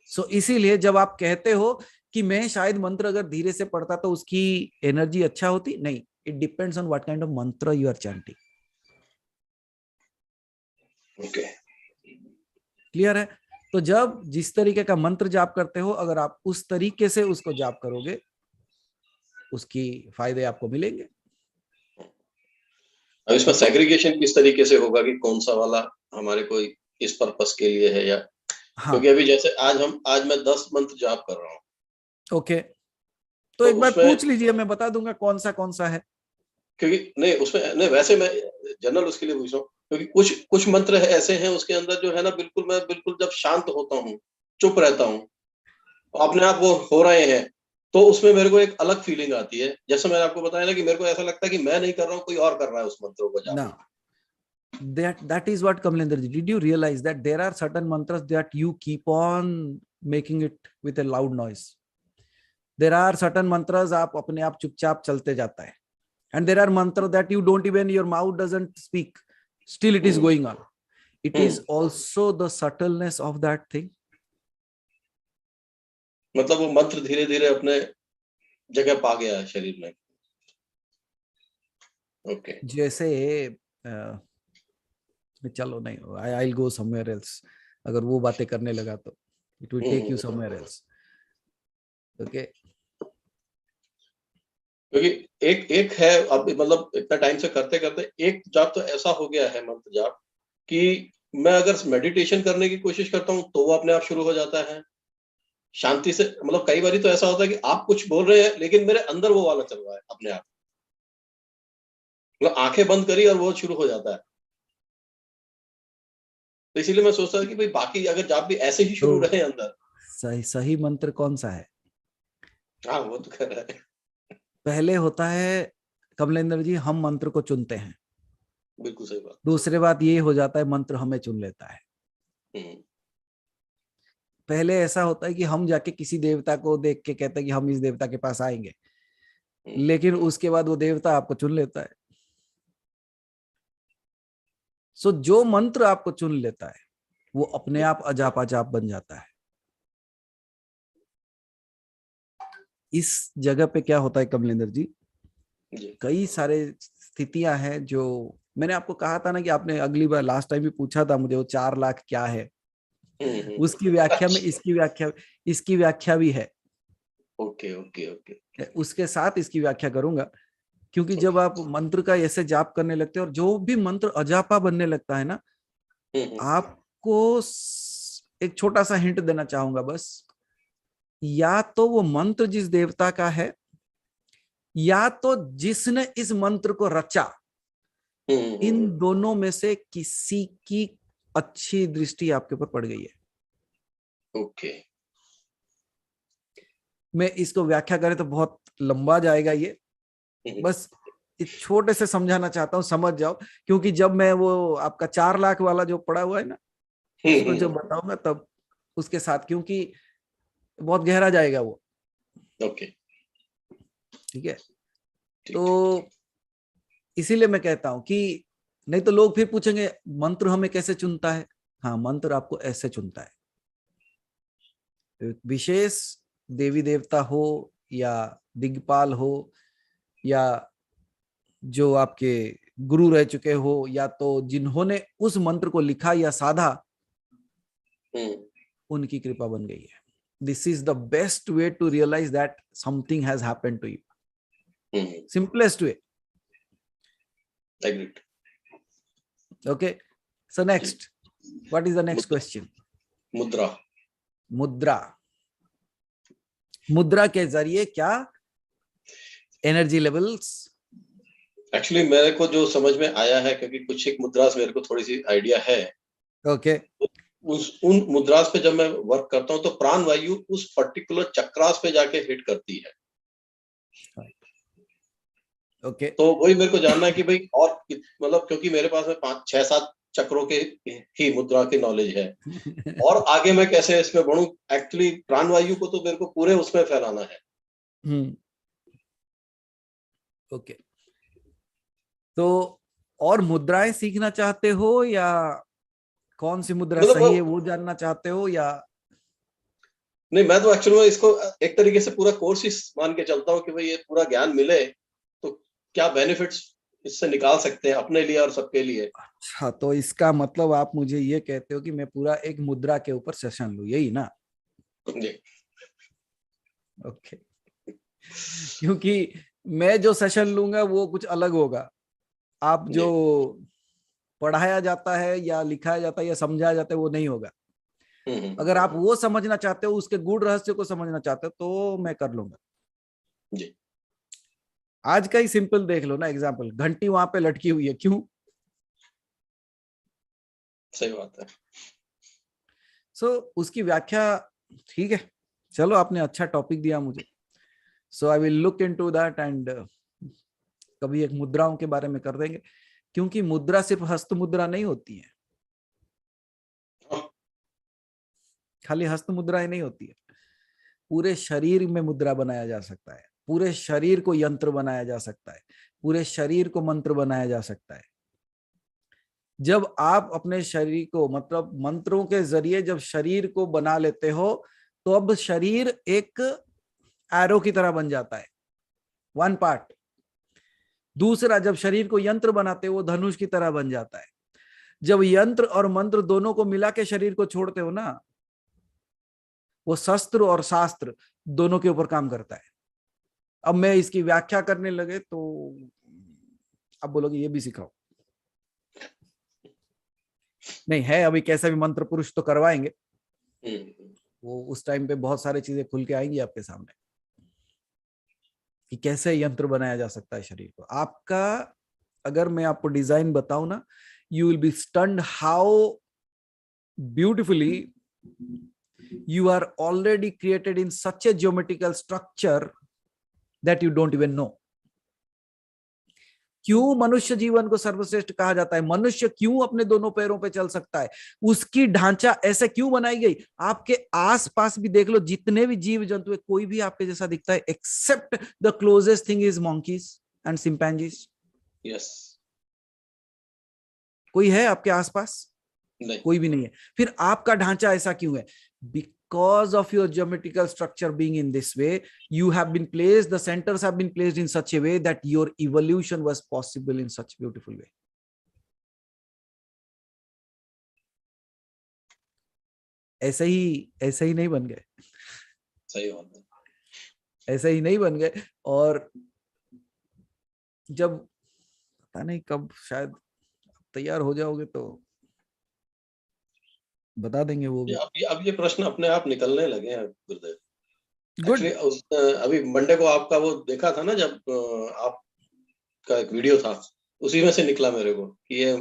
सो इसीलिए जब आप कहते हो कि मैं शायद मंत्र अगर धीरे से पढ़ता तो उसकी एनर्जी अच्छा होती, नहीं, it depends on what kind of mantra you are chanting. Okay, clear है? तो जब जिस तरीके का मंत्र जाप करते हो, अगर आप उस तरीके से उसको जाप करोगे, उसकी फायदे आपको मिलेंगे। अब इसमें सेग्रीगेशन किस तरीके से होगा कि कौन सा वाला हमारे कोई इस पर्पस के लिए है, या क्योंकि अभी जैसे आज मैं 10 मंत्र जाप कर रहा हूँ। ओके, तो एक बार पूछ लीजिए, मैं बता दूंगा कौन सा है। क्योंकि नहीं उसमें नहीं, वैसे मैं जनरल उसके लिए पूछ रहा हूँ, क्योंकि कुछ मंत्र ऐसे हैं उसके अंदर जो है ना, बिल्कुल जब शांत होता हूँ, चुप रहता हूँ, अपने आप वो हो रहे हैं, तो उसमें मेरे को एक अलग फीलिंग आती है। जैसे मैंने आपको बताया ना कि मेरे को ऐसा लगता है कि मैं नहीं कर रहा हूँ, कोई और कर रहा है उस मंत्रों को जाप। That is what, Kamlendra ji, did you realize that there are certain mantras that you keep on making it with a loud noise? There are certain mantras आप अपने आप चुपचाप चलते जाता है, and there are mantra that you don't even, your mouth doesn't speak, still it is going on. It is also the subtleness of that thing. मतलब वो मंत्र धीरे धीरे अपने जगह पा गया है शरीर में। ओके, जैसे चलो नहीं, I will go somewhere else, अगर वो बातें करने लगा तो it will take you somewhere else. Okay, क्योंकि एक है, अब मतलब इतना टाइम से करते करते एक जाप तो ऐसा हो गया है, मंत्र जाप, कि मैं अगर मेडिटेशन करने की कोशिश करता हूँ तो वो अपने आप शुरू हो जाता है शांति से। मतलब कई बार तो ऐसा होता है कि आप कुछ बोल रहे हैं लेकिन मेरे अंदर वो वाला चल रहा है अपने आप, मतलब आंखें बंद करी और वो शुरू हो जाता है। तो इसीलिए मैं सोचता हूँ कि भाई बाकी अगर जाप भी ऐसे ही शुरू रहे अंदर। सही मंत्र कौन सा है? हाँ, वो तो कर रहा है। पहले होता है कमलेंद्र जी, हम मंत्र को चुनते हैं। बिल्कुल सही बात। दूसरी बात ये हो जाता है, मंत्र हमें चुन लेता है। पहले ऐसा होता है कि हम जाके किसी देवता को देख के कहते हैं कि हम इस देवता के पास आएंगे, लेकिन उसके बाद वो देवता आपको चुन लेता है। सो जो मंत्र आपको चुन लेता है वो अपने आप अजापा जाप बन जाता है। इस जगह पे क्या होता है कमलेंद्र जी, कई सारे स्थितियां हैं जो मैंने आपको कहा था ना कि आपने अगली बार लास्ट टाइम भी पूछा था मुझे, वो 4 लाख क्या है, उसकी व्याख्या में इसकी व्याख्या भी है। ओके, उसके साथ इसकी व्याख्या करूंगा। क्योंकि जब आप मंत्र का ऐसे जाप करने लगते हैं और जो भी मंत्र अजापा बनने लगता है ना, आपको एक छोटा सा हिंट देना चाहूंगा बस, या तो वो मंत्र जिस देवता का है, या तो जिसने इस मंत्र को रचा, इन दोनों में से किसी की अच्छी दृष्टि आपके ऊपर पड़ गई है। ओके। मैं इसको व्याख्या करें तो बहुत लंबा जाएगा ये, बस इस छोटे से समझाना चाहता हूँ, समझ जाओ। क्योंकि जब मैं वो आपका 4 लाख वाला जो पड़ा हुआ है ना, उसको जब बताऊंगा तब उसके साथ, क्योंकि बहुत गहरा जाएगा वो। ओके, ठीक है, तो इसीलिए मैं कहता हूं कि नहीं तो लोग फिर पूछेंगे मंत्र हमें कैसे चुनता है। हाँ, मंत्र आपको ऐसे चुनता है। विशेष देवी देवता हो या दिग्पाल हो या जो आपके गुरु रह चुके हो, या तो जिन्होंने उस मंत्र को लिखा या साधा, उनकी कृपा बन गई है। This is the best way to realise that something has happened to you. Simplest way. Agreed. Okay, so next, what is the next question? मुद्रा। मुद्रा, मुद्रा के जरिए क्या एनर्जी लेवल्स? एक्चुअली मेरे को जो समझ में आया है, क्योंकि कुछ एक मुद्रास मेरे को थोड़ी सी आइडिया है। ओके, उन मुद्रास पे जब मैं वर्क करता हूँ तो प्राण वायु उस पर्टिकुलर चक्रास पे जाके हिट करती है। ओके, तो वही मेरे को जानना है कि भाई, और मतलब क्योंकि मेरे पास में 5-6-7 चक्रों के ही मुद्रा की नॉलेज है, और आगे मैं कैसे इसमें बढ़ूं। एक्चुअली प्राणवायु को तो मेरे को पूरे उसमें फैलाना है। ओके, तो और मुद्राएं सीखना चाहते हो या कौन सी मुद्रा सही है वो जानना चाहते हो? या नहीं, मैं तो एक्चुअली इसको एक तरीके से पूरा कोर्स ही मान के चलता हूँ कि भाई ये पूरा ज्ञान मिले तो क्या बेनिफिट्स इससे निकाल सकते हैं अपने लिए और सबके लिए। अच्छा, तो इसका मतलब आप मुझे ये कहते हो कि मैं पूरा एक मुद्रा के ऊपर सेशन लूं, यही ना? जी। ओके, क्योंकि मैं जो सेशन लूंगा वो कुछ अलग होगा। आप जो पढ़ाया जाता है या लिखाया जाता है या समझाया जाता है वो नहीं होगा। अगर आप वो समझना चाहते हो, उसके गूढ़ रहस्य को समझना चाहते हो, तो मैं कर लूंगा जी। आज का ही सिंपल देख लो ना एग्जाम्पल, घंटी वहां पे लटकी हुई है, क्यों? सही बात है। सो उसकी व्याख्या, ठीक है, चलो आपने अच्छा टॉपिक दिया मुझे। So I will look into that and कभी एक मुद्राओं के बारे में कर देंगे, क्योंकि मुद्रा सिर्फ हस्त मुद्रा नहीं होती है, खाली हस्त मुद्राएं नहीं होती है। पूरे शरीर में मुद्रा बनाया जा सकता है, पूरे शरीर को यंत्र बनाया जा सकता है, पूरे शरीर को मंत्र बनाया जा सकता है। जब आप अपने शरीर को, मतलब मंत्रों के जरिए जब शरीर को बना लेते हो, तो अब शरीर एक एरो की तरह बन जाता है, वन पार्ट। दूसरा, जब शरीर को यंत्र बनाते हो वो धनुष की तरह बन जाता है। जब यंत्र और मंत्र दोनों को मिला के शरीर को छोड़ते हो ना, वो शस्त्र और शास्त्र दोनों के ऊपर काम करता है। अब मैं इसकी व्याख्या करने लगे तो अब बोलोगे ये भी सिखाओ। नहीं है, अभी कैसा भी मंत्र पुरुष तो करवाएंगे, वो उस टाइम पे बहुत सारी चीजें खुल के आएंगी आपके सामने कि कैसे यंत्र बनाया जा सकता है शरीर को। आपका, अगर मैं आपको डिजाइन बताऊं ना, you will be stunned how beautifully you are already created in such a geometrical structure that you don't even know. क्यों मनुष्य जीवन को सर्वश्रेष्ठ कहा जाता है? मनुष्य क्यों अपने दोनों पैरों पे चल सकता है? उसकी ढांचा ऐसे क्यों बनाई गई? आपके आसपास भी देख लो, जितने भी जीव जंतु है, कोई भी आपके जैसा दिखता है except the closest thing is monkeys and chimpanzees. Yes. कोई है आपके आसपास? नहीं। कोई भी नहीं है। फिर आपका ढांचा ऐसा क्यों है? Because of your geometrical structure being in this way, you have been placed, the centers have been placed in such a way that your evolution was possible in such beautiful way. ऐसे ही नहीं बन गए। सही बात है। ऐसे ही नहीं बन गए। और जब पता नहीं कब, शायद तैयार हो जाओगे तो बता देंगे वो भी। अब ये प्रश्न अपने आप निकलने लगे हैं गुरुदेव। गुड। एक्चुअली अभी मंडे को आपका वो देखा था ना, जब आपका एक वीडियो था, उसी में से निकला मेरे को कि ये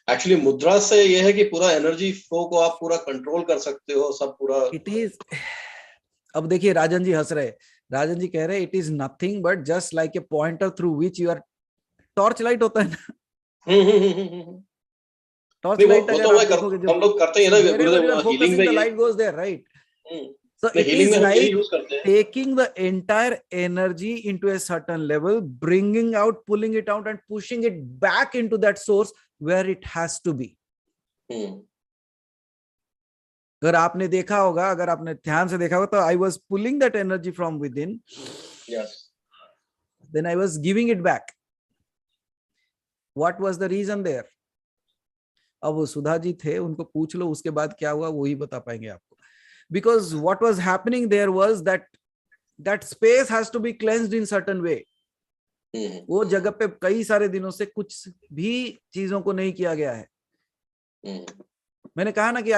एक्चुअली मुद्रा से ये है कि पूरा एनर्जी फ्लो को आप पूरा कंट्रोल कर सकते हो, सब पूरा। इट इज, अब देखिए राजन जी हंस रहे, राजन जी कह रहे it is nothing but just like a pointer through which you are, torch light होता है ना, टॉर्च नहीं लाइट वो अगर तो आप मैं देखोगे जो, हम लोग करते ही है ना wherever you are Gurudev, healing focusing में the ये light goes there, right? So it healing is में हम यही like यूज करते हैं। taking the entire energy into a certain level, bringing out, pulling it out and pushing it back into that source where it has to be. अगर आपने देखा होगा, अगर आपने ध्यान से देखा होगा तो I was pulling that energy from within, Yes. then I was giving it back. What was the reason there? अब वो सुधा जी थे, उनको पूछ लो उसके बाद क्या हुआ, वो ही बता पाएंगे आपको. Because what was happening there was that space has to be cleansed in certain way. वो जगह पे कई सारे दिनों से कुछ भी चीजों को नहीं किया गया है. मैंने कहा ना कि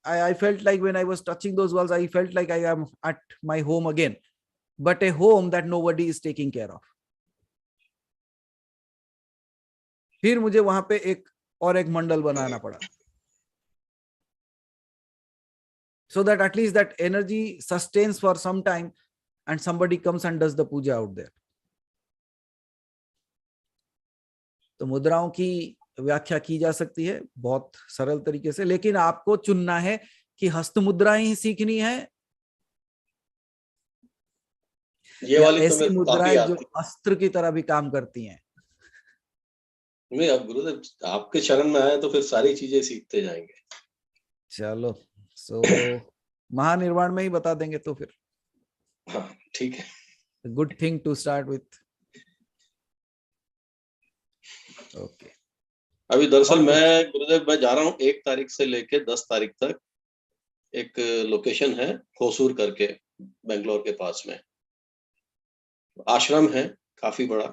I felt like when I was touching those walls, I felt like I am at my home again, but a home that nobody is taking care of. फिर मुझे वहां पे एक मंडल बनाना पड़ा, so that at least that energy sustains for some time and somebody comes and does the puja out there. तो मुद्राओं की व्याख्या की जा सकती है बहुत सरल तरीके से, लेकिन आपको चुनना है कि हस्त मुद्राएं ही सीखनी है ये या वाली तो ऐसी मेरे को काफी मुद्राएं जो आती अस्त्र की तरह भी काम करती हैं. नहीं। अब गुरुदेव आपके शरण में आए तो फिर सारी चीजें सीखते जाएंगे. चलो, सो महानिर्वाण में ही बता देंगे तो फिर. हाँ ठीक है. Good thing to start with. Okay. अभी दरअसल मैं गुरुदेव मैं जा रहा हूँ 1 तारीख से लेके 10 तारीख तक. एक लोकेशन है होसूर करके, बेंगलोर के पास में आश्रम है काफी बड़ा.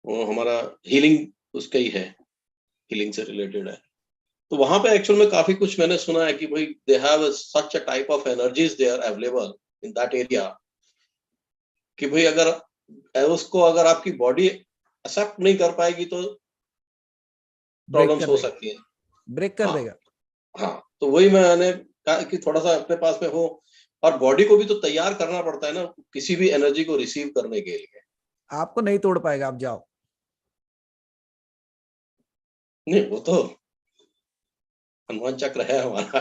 वो हमारा हीलिंग उसका ही है, हीलिंग से रिलेटेड है. तो वहां पे एक्चुअल में काफी कुछ मैंने सुना है कि भाई they have such a type of energies they are available in that area, कि भाई अगर आपकी बॉडी एक्सेप्ट नहीं कर पाएगी तो प्रॉब्लम्स हो सकती हैं, ब्रेक कर हाँ, देगा. हाँ. तो वही मैंने कहा कि थोड़ा सा अपने पास में हो, और बॉडी को भी तो तैयार करना पड़ता है ना किसी भी एनर्जी को रिसीव करने के लिए. आपको नहीं तोड़ पाएगा, आप जाओ. नहीं वो तो हनुमान चक्र है हमारा.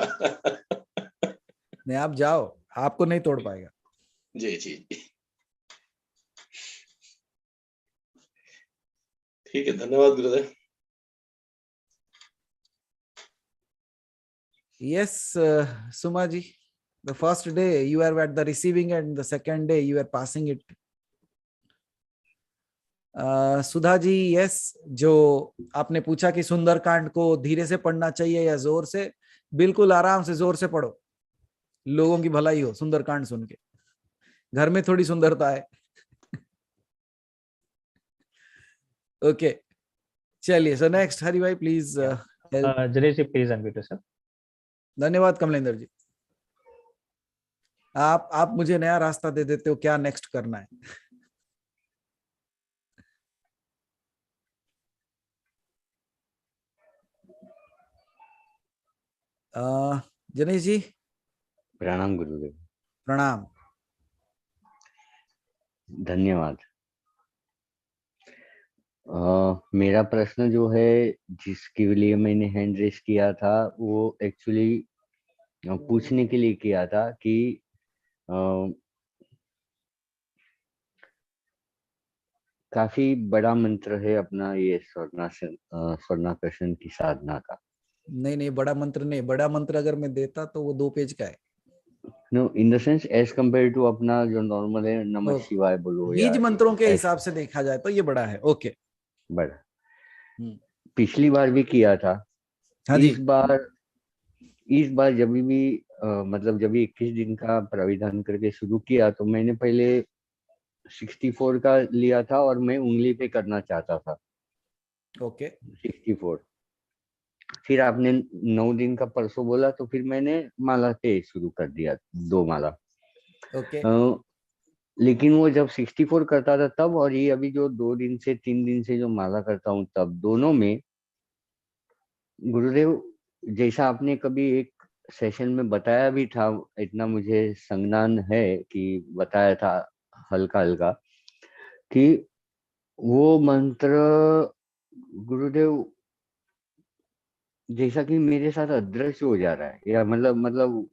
नहीं, आप जाओ, आपको नहीं तोड़ पाएगा. जी जी. ठीक है, धन्यवाद गुरुदेव. Yes, Suma ji, the first day you are at the receiving end, the second day you are passing it. Sudha ji, yes, जो आपने पूछा कि सुंदरकांड को धीरे से पढ़ना चाहिए या जोर से, बिल्कुल आराम से जोर से पढ़ो, लोगों की भलाई हो सुंदरकांड सुन के, घर में थोड़ी सुंदरता है. ओके, चलिए. सो next Hari bhai please. Jalesh ji please unmute sir. धन्यवाद कमलेंद्र जी. आप मुझे नया रास्ता दे देते हो, क्या नेक्स्ट करना है. जनेश जी. प्रणाम गुरुदेव. प्रणाम. धन्यवाद. मेरा प्रश्न जो है जिसके लिए मैंने हैंड रेस किया था वो एक्चुअली पूछने के लिए किया था कि काफी बड़ा मंत्र है अपना ये स्वर्णाकर्षण की साधना का. नहीं, बड़ा मंत्र नहीं. बड़ा मंत्र अगर मैं देता तो वो 2 पेज का है. No, in the sense as compare to अपना जो नॉर्मल है नमः शिवाय बोलो, बीज मंत्रों के हिसाब से देखा जाए तो ये बड़ा है. ओके, बड़ा. पिछली बार भी किया था. हाँ इस बार जब भी मतलब जब 21 दिन का प्राविधान करके शुरू किया तो मैंने पहले 64 का लिया था और मैं उंगली पे करना चाहता था ओके 64। फिर आपने 9 दिन का परसों बोला तो फिर मैंने माला पे शुरू कर दिया, 2 माला। ओके लेकिन वो जब 64 करता था तब, और ये अभी जो 2 दिन से 3 दिन से जो माला करता हूँ तब, दोनों में गुरुदेव, जैसा आपने कभी एक सेशन में बताया भी था, इतना मुझे संज्ञान है कि बताया था हल्का हल्का, कि वो मंत्र गुरुदेव जैसा कि मेरे साथ अदृश्य हो जा रहा है, या मतलब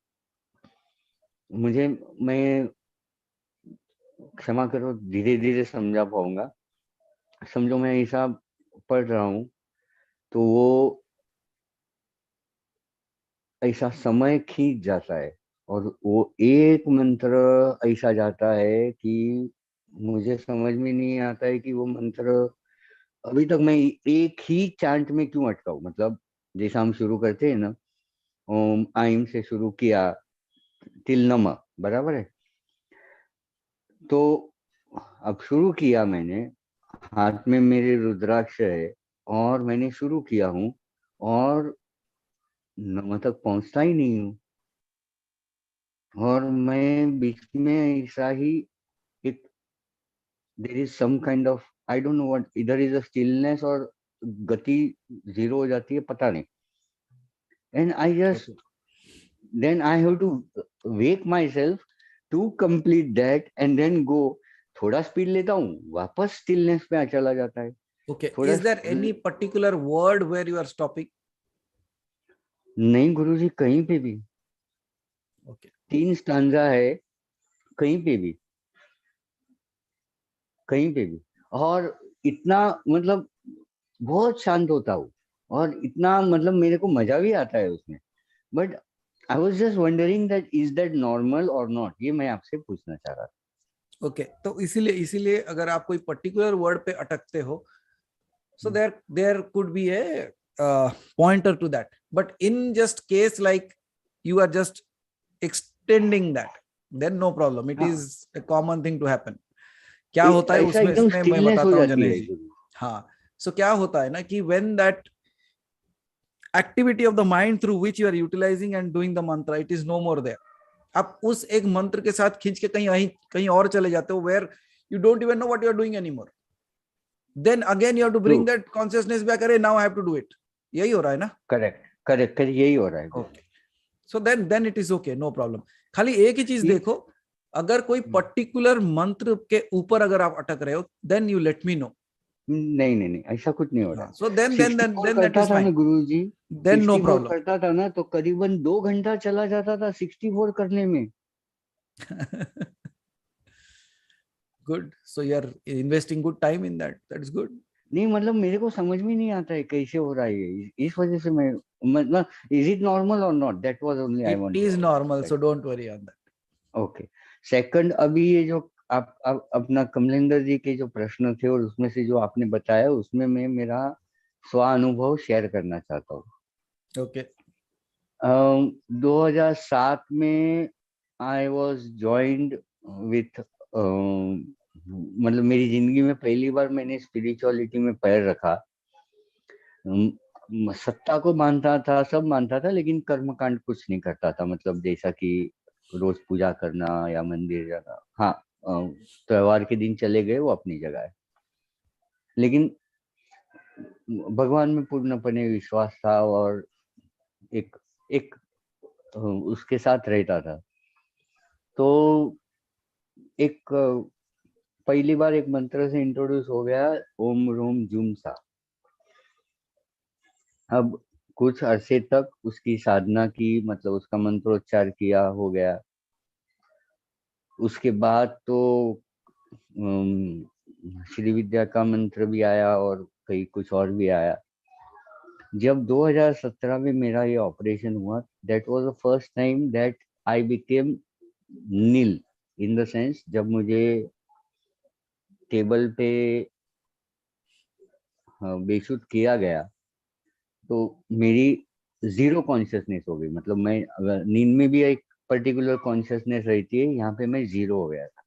मुझे, मैं क्षमा करो धीरे धीरे समझा पाऊंगा। समझो मैं ऐसा पढ़ रहा हूँ तो वो ऐसा समय खींच जाता है, और वो एक मंत्र ऐसा जाता है कि मुझे समझ में नहीं आता है कि वो मंत्र अभी तक मैं एक ही चांट में क्यों अटका हूँ। मतलब जैसा हम शुरू करते हैं ना, ओम आइम से शुरू किया तिल नम, बराबर है। तो अब शुरू किया मैंने, हाथ में मेरे रुद्राक्ष है और मैंने शुरू किया हूँ, और नम तक पहुंचता ही नहीं हूँ, और मैं बीच में ऐसा ही एक, there is some kind of, I don't know what, इधर इज अ स्टिलनेस और गति जीरो हो जाती है, पता नहीं। And I just, then I have to wake myself to complete that and then go. थोड़ा स्पीड लेता हूँ, वापस स्टिलनेस पे चला जाता है। okay थोड़ा is there any particular word where you are stopping? नहीं गुरुजी, कहीं पे भी। okay 3 स्टांजा है, कहीं पे भी, कहीं पे भी। और इतना मतलब बहुत शांत होता हूँ, और इतना मतलब मेरे को मजा भी आता है उसमें। But I was just wondering that is that normal और नॉट, ये मैं आपसे पूछना चाह रहा था। ओके तो इसीलिए अगर आप कोई पर्टिकुलर वर्ड पे अटकते हो, so there could be a pointer to that, but in just case like you are just extending that, then no problem, it हाँ, is a common thing to happen. क्या होता है ऐसा उसमें, एकदम इसमें मैं स्टिलनेस हो बताता हूँ जाती जनेश है जी। गुरु। हाँ, so क्या होता है ना कि when that activity of the mind through which you are utilizing and doing the mantra, it is no more there, आप उस एक मंत्र के साथ खींच के कहीं और चले जाते हो, where you don't even know what you are doing anymore, then again you have to bring that consciousness back, अरे now I have to do it, यही हो रहा है ना? करेक्ट करेक्ट करेक्ट, यही हो रहा है गुरु। Okay so then it is okay, no problem. खाली एक ही चीज ये- देखो, अगर कोई पर्टिकुलर मंत्र के ऊपर अगर आप अटक रहे हो, then you let me know. नहीं नहीं नहीं, ऐसा कुछ नहीं हो रहा है। So then then then 64 then that करता इज था ना फाइन, गुरु जी, देन नो 64 प्रॉब्लम। करता था ना तो करीबन 2 घंटा चला जाता था 64 करने में। Good, so you are investing good time in that, that is good. नहीं मतलब मेरे को समझ में नहीं आता है कैसे हो रहा है ये, इस वजह से मैं, मतलब इज इट नॉर्मल और not, that was only I it want two is normal, understand. So don't worry on that. Okay, second, अभी ये जो आप अपना कमलेंदर जी के जो प्रश्न थे और उसमें से जो आपने बताया, उसमें मैं मेरा स्व अनुभव शेयर करना चाहता हूँ। ओके 2007 में आई वॉज ज्वाइंड विथ, मतलब मेरी जिंदगी में पहली बार मैंने स्पिरिचुअलिटी में पैर रखा। सत्ता को मानता था, सब मानता था, लेकिन कर्मकांड कुछ नहीं करता था। मतलब जैसा कि रोज पूजा करना या मंदिर जाना, हाँ, त्योहार के दिन चले गए, वो अपनी जगह है, लेकिन भगवान में पूर्णपने विश्वास था और एक एक उसके साथ रहता था। तो एक पहली बार एक मंत्र से इंट्रोड्यूस हो गया, ओम रोम जूम सा। अब कुछ अरसे तक उसकी साधना की, मतलब उसका मंत्रोच्चार किया, हो गया। उसके बाद तो श्री विद्या का मंत्र भी आया और कई कुछ और भी आया। जब 2017 में मेरा ये ऑपरेशन हुआ, that was the first time that I became nil, in the sense जब मुझे टेबल पे बेशुद्ध किया गया तो मेरी जीरो कॉन्शियसनेस हो गई। मतलब मैं, अगर नींद में भी एक पर्टिकुलर कॉन्शियसनेस रहती है, यहाँ पे मैं जीरो हो गया था।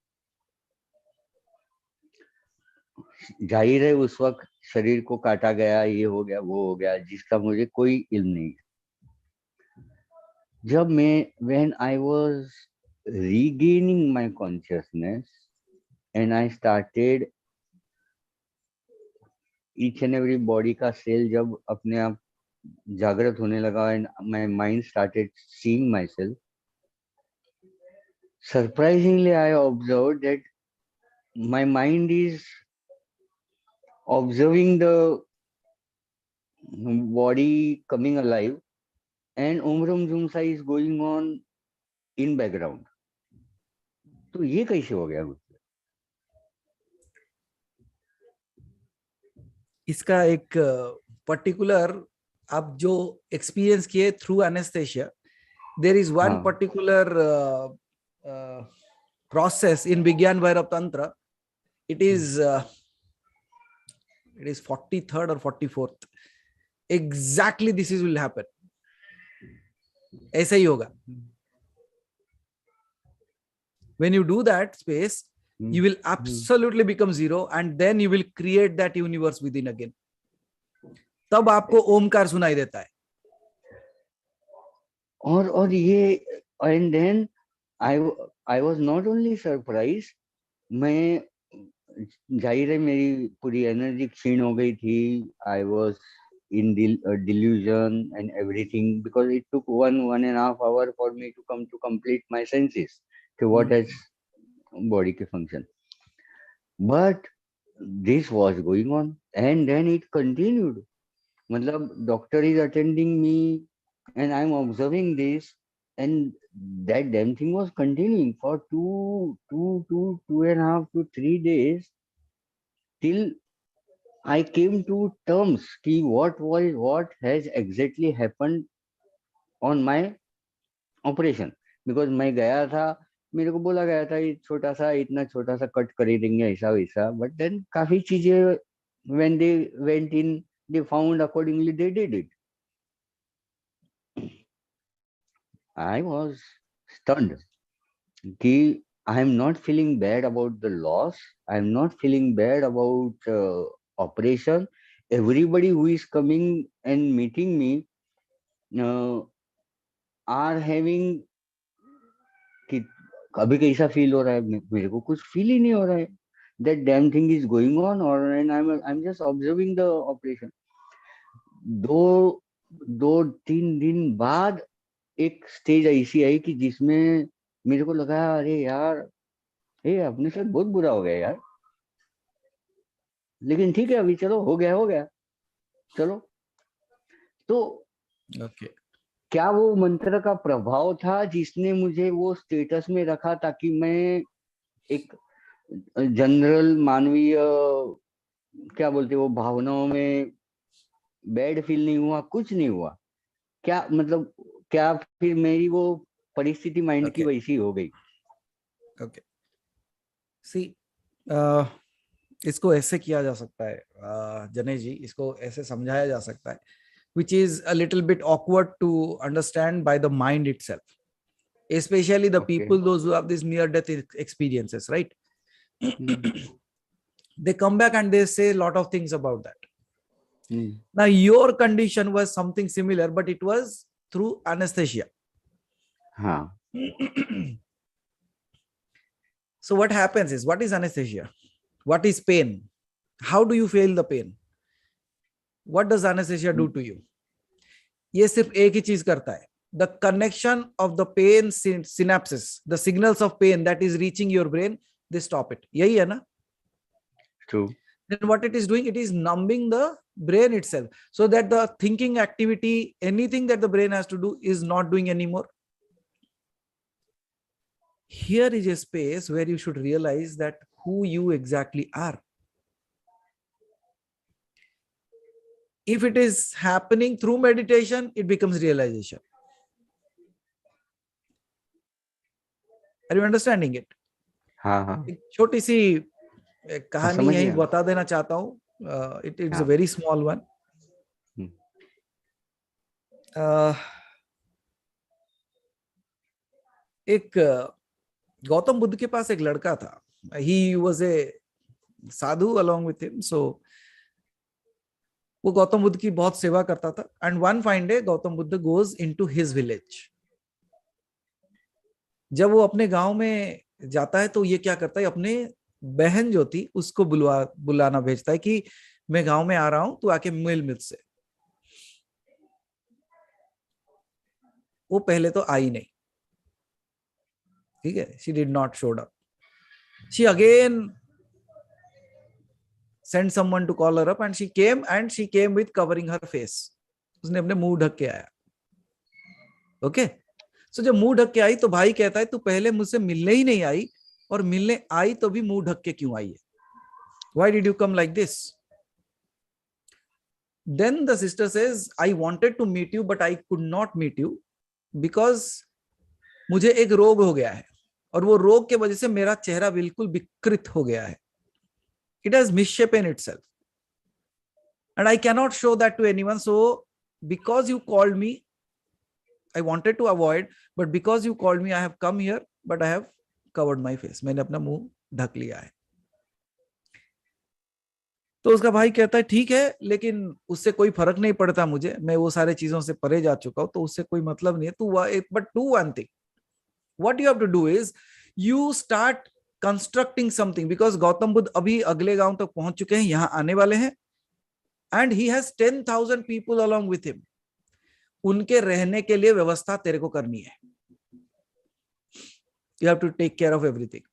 जाहिर है उस वक्त शरीर को काटा गया, ये हो गया वो हो गया, जिसका मुझे कोई इल्म नहीं। जब मैं when I was regaining my consciousness and I started each and every body का सेल जब अपने आप जागृत होने लगा and my mind started seeing myself, surprisingly I observed that my mind is observing the body coming alive and Om Jumsa is going on in background. तो ये कैसे हो गया? इसका एक पर्टिकुलर आप जो एक्सपीरियंस किए through anaesthesia, there is one particular process in Vigyan Bhairav Tantra. It is 43rd or 44th. Exactly this is will happen. ऐसा ही होगा. When you do that space, you will absolutely become zero and then you will create that universe within again. तब आपको ओमकार सुनाई देता है. और ये and then I was not only surprised, मैं जाहिर है मेरी पूरी एनर्जी क्षीण हो गई थी. I was in delusion and everything because it took 1.5 hours for me to come to complete my senses to what is body के function. But this was going on and then it continued. मतलब doctor is attending me and I'm observing this and that damn thing was continuing for 2.5 to 3 days till I came to terms कि what has exactly happened on my operation. Because मैं गया था, मेरे को बोला गया था ये छोटा सा इतना छोटा सा कट कर ही देंगे ऐसा वैसा, but then काफी चीजें when they went in they found accordingly they did it. I was stunned कि I am not feeling bad about the loss. I am not feeling bad about operation. Everybody who is coming and meeting me are having कि अभी कैसा feel हो रहा है, मेरे को कुछ फील ही नहीं हो रहा है. That damn thing is going on or and I'm just observing the operation. 2-3 दिन बाद एक स्टेज ऐसी आई कि जिसमें मेरे को लगा अरे यार ये अपने साथ बहुत बुरा हो गया यार, लेकिन ठीक है अभी चलो हो गया चलो. तो क्या वो मंत्र का प्रभाव था जिसने मुझे वो स्टेटस में रखा ताकि मैं एक जनरल मानवीय क्या बोलते वो भावनाओं में बैड फील नहीं हुआ, कुछ नहीं हुआ क्या? मतलब क्या फिर मेरी वो परिस्थिति माइंड की वैसी हो गई? ओके सी इसको ऐसे किया जा सकता है जनेश जी, इसको ऐसे समझाया जा सकता है which is a little bit awkward to understand by the mind itself, especially the people those who have these near death experiences, right? They come back and they say a lot of things about that. Now your condition was something similar but it was through anesthesia. So what happens is, what is anesthesia? What is pain? How do you feel the pain? What does anesthesia do to you? ये सिर्फ एक ही चीज करता है. The connection of the pain synapses, the signals of pain that is reaching your brain, they stop it. यही है ना? True. Then what it is doing, it is numbing the brain itself so that the thinking activity, anything that the brain has to do is not doing anymore. Here is a space where you should realize that who you exactly are. If it is happening through meditation, it becomes realization. Are you understanding it? हाँ. एक छोटी सी कहानी यही बता देना चाहता हूँ. It's a very small one. एक गौतम बुद्ध के पास एक लड़का था. He was a Sadhu along with him. So वो गौतम बुद्ध की बहुत सेवा करता था. And one fine day Gautam Buddha goes into his village. जब वो अपने गांव में जाता है तो ये क्या करता है, अपने बहन जो थी उसको बुलाना भेजता है कि मैं गांव में आ रहा हूं, तू आके मिल मुझसे. वो पहले तो आई नहीं, ठीक है, she did not showed up. She again sent someone to call her up and she came with covering her face. उसने अपने मुंह ढक के आया. ओके, सो जब मुंह ढक के आई तो भाई कहता है तू पहले मुझसे मिलने ही नहीं आई, और मिलने आई तो भी मुंह ढक के क्यों आई है? Why did you come like this? Then the sister says, I wanted to meet you but I could not meet you because मुझे एक रोग हो गया है, और वो रोग के वजह से मेरा चेहरा बिल्कुल विकृत हो गया है. It has misshapen itself and I cannot show that to anyone. So because you called me, I wanted to avoid, but because you called me, I have come here, but I have covered my face. मैंने अपना मुंह ढक लिया है. तो उसका भाई कहता है ठीक है, लेकिन उससे कोई फर्क नहीं पड़ता मुझे, मैं वो सारे चीजों से परे जा चुका हूं, तो उससे कोई मतलब नहीं है. तू but do one thing. What you have to do is you start constructing something, because Gautam Buddha अभी अगले गांव तक पहुंच चुके हैं, यहां आने वाले हैं, and he has 10,000 people along with him. उनके रहने के लिए व्यवस्था तेरे को करनी है. You have to take care of everything.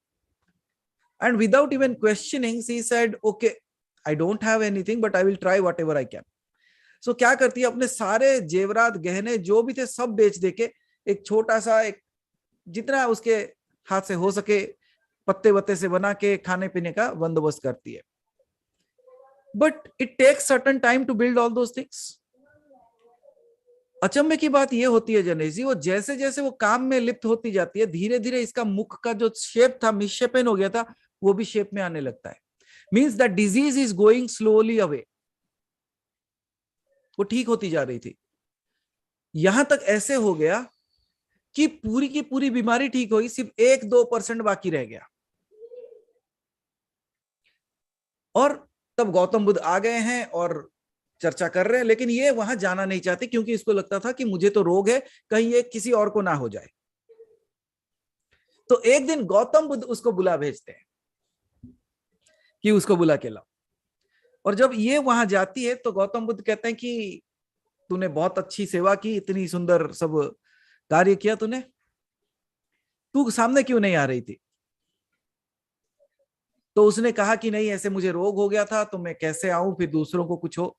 And without even questioning, she said, okay, I don't have anything, but I will try whatever I can. So क्या करती है, अपने सारे जेवरात गहने जो भी थे सब बेच देके एक छोटा सा, एक जितना उसके हाथ से हो सके पत्ते वत्ते से बना के खाने पीने का बंदोबस्त करती है. But it takes certain time to build all those things. अचंभे की बात यह होती है जनेश जी, वो जैसे जैसे वो काम में लिप्त होती जाती है, धीरे धीरे इसका मुख का जो शेप था, मिसशेपन हो गया था, वो भी शेप में आने लगता है. Means that disease is going slowly away. वो ठीक होती जा रही थी, यहां तक ऐसे हो गया कि पूरी की पूरी बीमारी ठीक हुई, सिर्फ 1-2% बाकी रह गया. और तब गौतम बुद्ध आ गए हैं और चर्चा कर रहे हैं, लेकिन ये वहां जाना नहीं चाहते, क्योंकि इसको लगता था कि मुझे तो रोग है, कहीं ये किसी और को ना हो जाए. तो एक दिन गौतम बुद्ध उसको बुला भेजते हैं कि उसको बुला के लाओ. और जब ये वहां जाती है तो गौतम बुद्ध कहते हैं कि तूने बहुत अच्छी सेवा की, इतनी सुंदर सब कार्य किया तूने, तू सामने क्यों नहीं आ रही थी? तो उसने कहा कि नहीं, ऐसे मुझे रोग हो गया था, तो मैं कैसे आऊं, फिर दूसरों को कुछ हो.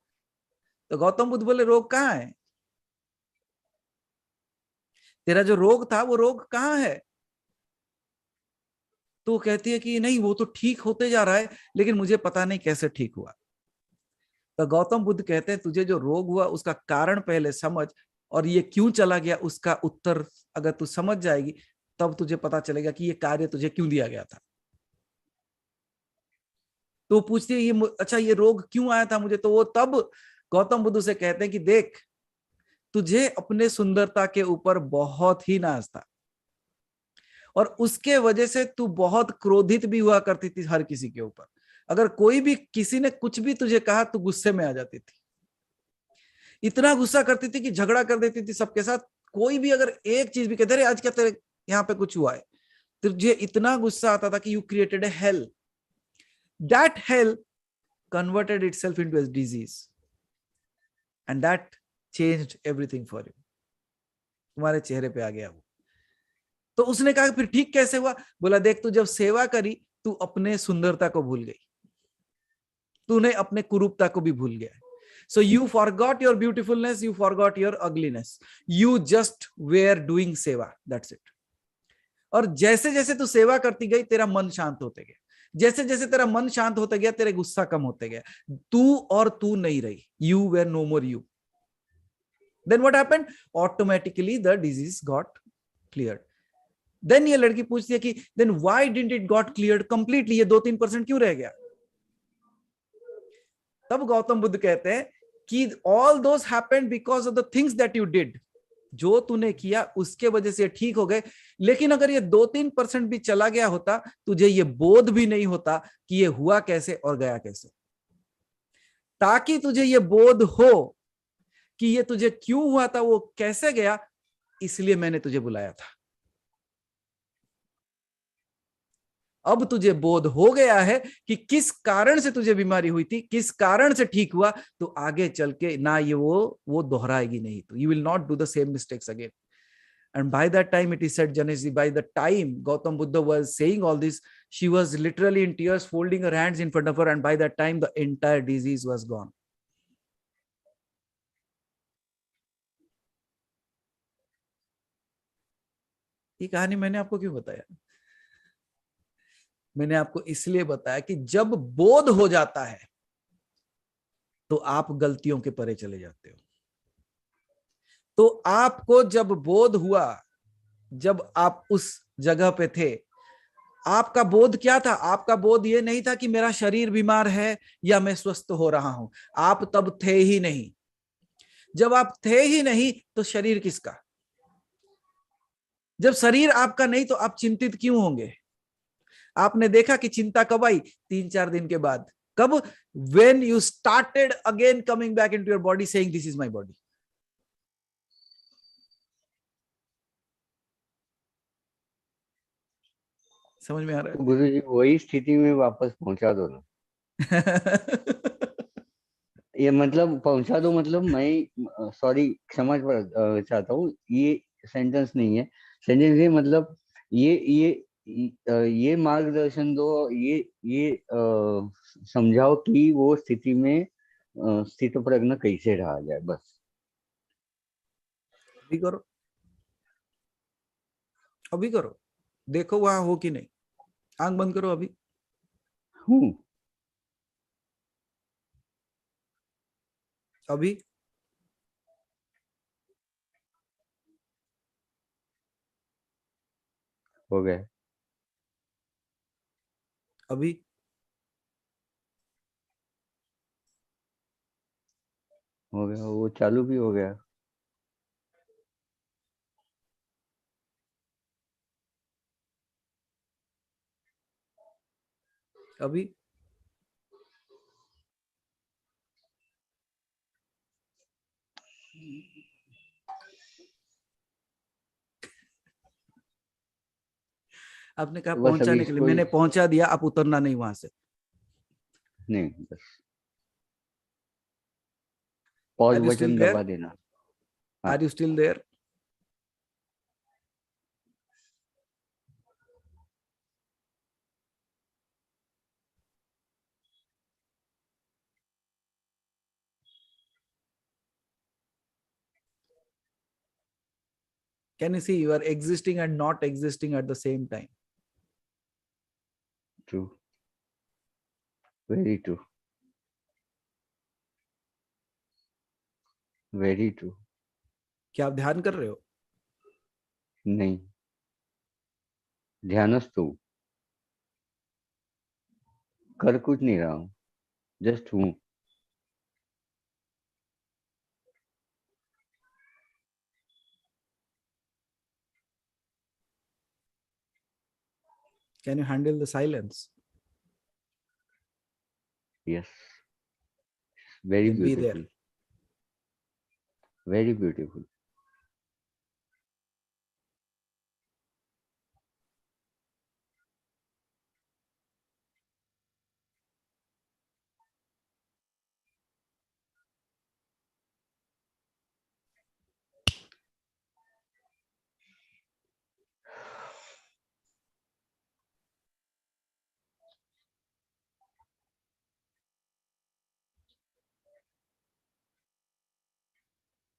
तो गौतम बुद्ध बोले, रोग कहाँ है? तेरा जो रोग था वो रोग कहाँ है? तो कहती है कि नहीं, वो तो ठीक होते जा रहा है, लेकिन मुझे पता नहीं कैसे ठीक हुआ. तो गौतम बुद्ध कहते हैं, तुझे जो रोग हुआ उसका कारण पहले समझ, और ये क्यों चला गया उसका उत्तर अगर तू समझ जाएगी, तब तुझे पता चलेगा कि ये कार्य तुझे क्यों दिया गया था. तो पूछती है, ये अच्छा ये रोग क्यों आया था मुझे? तो वो तब गौतम बुद्ध से कहते हैं कि देख, तुझे अपने सुंदरता के ऊपर बहुत ही नाज था, और उसके वजह से तू बहुत क्रोधित भी हुआ करती थी हर किसी के ऊपर. अगर कोई भी किसी ने कुछ भी तुझे कहा तो गुस्से में आ जाती थी, इतना गुस्सा करती थी कि झगड़ा कर देती थी सबके साथ. कोई भी अगर एक चीज भी कहते रहे, आज क्या तेरे यहाँ पे कुछ हुआ है, तुझे इतना गुस्सा आता था कि you created a hello. That hello converted itself into a disease and that changed everything for you. तुम्हारे चेहरे पे आ गया वो. तो उसने कहा फिर ठीक कैसे हुआ? बोला, देख, तू जब सेवा करी तू अपने सुंदरता को भूल गई, तूने अपने कुरूपता को भी भूल गया. So you forgot your beautifulness, you forgot your ugliness, you just were doing सेवा, that's it. और जैसे जैसे तू सेवा करती गई तेरा मन शांत होते गया, जैसे जैसे तेरा मन शांत होता गया तेरे गुस्सा कम होते गया, तू और तू नहीं रही, you were no more you. Then what happened? Automatically the disease got cleared. Then ये लड़की पूछती है कि then why didn't it got cleared completely? ये 2-3% क्यों रह गया? तब गौतम बुद्ध कहते हैं कि all those happened because of the things that you did. जो तूने किया उसके वजह से ठीक हो गए। लेकिन अगर ये 2-3% भी चला गया होता, तुझे ये बोध भी नहीं होता कि ये हुआ कैसे और गया कैसे। ताकि तुझे ये बोध हो कि ये तुझे क्यों हुआ था, वो कैसे गया, इसलिए मैंने तुझे बुलाया था। अब तुझे बोध हो गया है कि किस कारण से तुझे बीमारी हुई थी, किस कारण से ठीक हुआ, तो आगे चल के ना ये वो दोहराएगी नहीं, तो you will not do the same mistakes again. And by that time, it is said, Janeshji, by the time Gautam Buddha was saying all this, she was literally in tears, folding her hands in front of her, and by that time, the entire disease was gone. ये कहानी मैंने आपको क्यों बताया? मैंने आपको इसलिए बताया कि जब बोध हो जाता है तो आप गलतियों के परे चले जाते हो। तो आपको जब बोध हुआ, जब आप उस जगह पे थे, आपका बोध क्या था? आपका बोध ये नहीं था कि मेरा शरीर बीमार है या मैं स्वस्थ हो रहा हूं। आप तब थे ही नहीं। जब आप थे ही नहीं तो शरीर किसका? जब शरीर आपका नहीं तो आप चिंतित क्यों होंगे? आपने देखा कि चिंता कब आई? 3-4 दिन के बाद। कब? when you started again coming back into your body saying this is my body. समझ में आ रहा तो गुरु जी वही स्थिति में वापस पहुंचा दो ना। है? ये मतलब पहुंचा दो, मतलब मैं सॉरी क्षमा चाहता हूँ, ये सेंटेंस नहीं है। सेंटेंस ये मतलब ये मार्गदर्शन दो, ये समझाओ कि वो स्थिति में स्थित प्रज्ञ कैसे रहा जाए, बस। अभी करो, अभी करो, देखो वहां हो कि नहीं। आंख बंद करो अभी। हूँ। अभी हो गया। अभी हो गया, वो चालू भी हो गया। अभी आपने कहा तो बस अभी पहुंचाने के लिए, इसको मैंने पहुंचा दिया, आप उतरना नहीं वहां से। नहीं, बस pause are you still button there? दबा देना। हाँ। Are you still there? Can you see you are existing and not existing at the same time? True, very true, very true. क्या आप ध्यान कर रहे हो? नहीं, ध्यानस्थ हूँ, कर कुछ नहीं रहा हूँ, जस्ट हूँ। Can you handle the silence? Yes, very Then be there. Beautiful, very beautiful.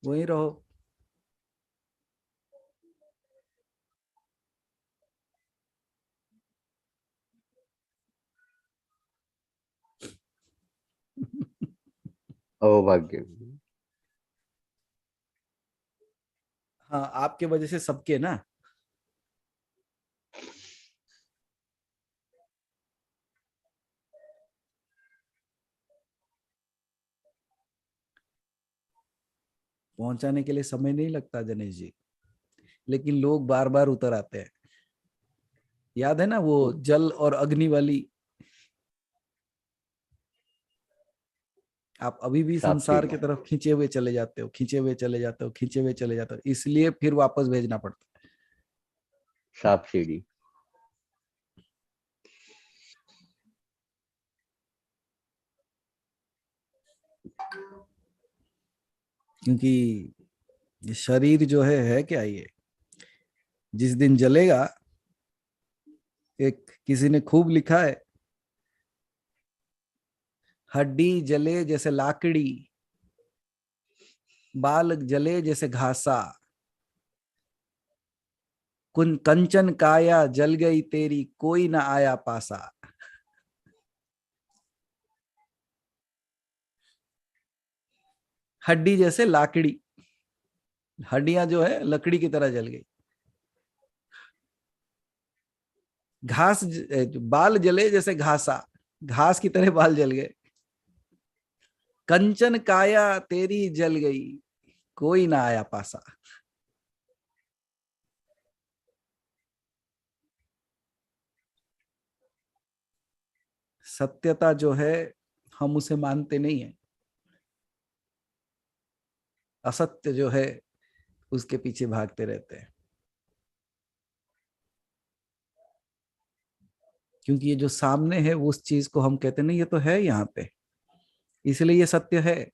वहीं रहो। ओ भाग्य। हाँ, आपके वजह से सबके ना। पहुंचाने के लिए समय नहीं लगता जनेश जी, लेकिन लोग बार बार उतर आते हैं। याद है ना वो जल और अग्नि वाली? आप अभी भी सांप संसार सीढ़ी। की तरफ खींचे हुए चले जाते हो, खींचे हुए चले जाते हो, खींचे हुए चले जाते हो, इसलिए फिर वापस भेजना पड़ता है। सांप सीढ़ी। क्योंकि शरीर जो है क्या ये, जिस दिन जलेगा, एक किसी ने खूब लिखा है, हड्डी जले जैसे लाकड़ी, बाल जले जैसे घासा, कंचन काया जल गई तेरी, कोई ना आया पासा। हड्डी जैसे लाकड़ी, हड्डियां जो है लकड़ी की तरह जल गई। बाल जले जैसे घासा, घास की तरह बाल जल गए। कंचन काया तेरी जल गई, कोई ना आया पासा। सत्यता जो है हम उसे मानते नहीं है, असत्य जो है उसके पीछे भागते रहते हैं। क्योंकि ये जो सामने है उस चीज को हम कहते नहीं, ये तो है यहाँ पे, इसलिए ये सत्य है।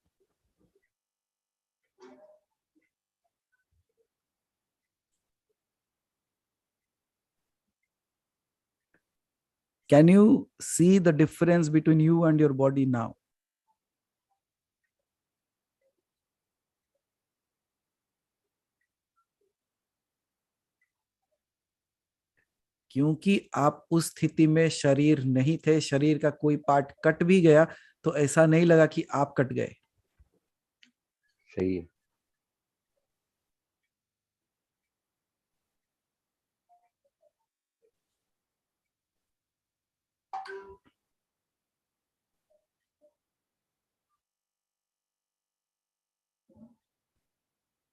Can you see the difference between you and your body now? क्योंकि आप उस स्थिति में शरीर नहीं थे, शरीर का कोई पार्ट कट भी गया तो ऐसा नहीं लगा कि आप कट गए। सही है।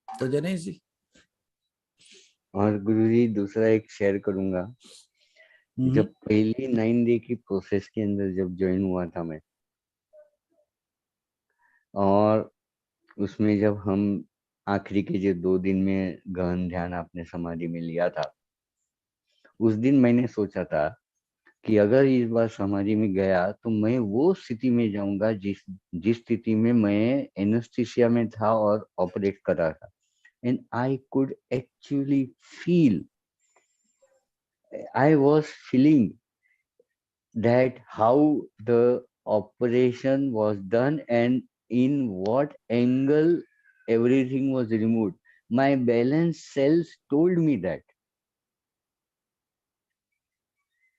तो जनेश जी, और गुरुजी दूसरा एक शेयर करूंगा। जब पहली 9 डे की प्रोसेस के अंदर जब ज्वाइन हुआ था मैं, और उसमें जब हम आखिरी के जो 2 दिन में गहन ध्यान आपने समाधि में लिया था, उस दिन मैंने सोचा था कि अगर इस बार समाधि में गया तो मैं वो स्थिति में जाऊंगा जिस स्थिति में मैं एनेस्थीसिया में था और ऑपरेट कर रहा था। And I could actually feel, I was feeling that how the operation was done and in what angle everything was removed. My balance cells told me that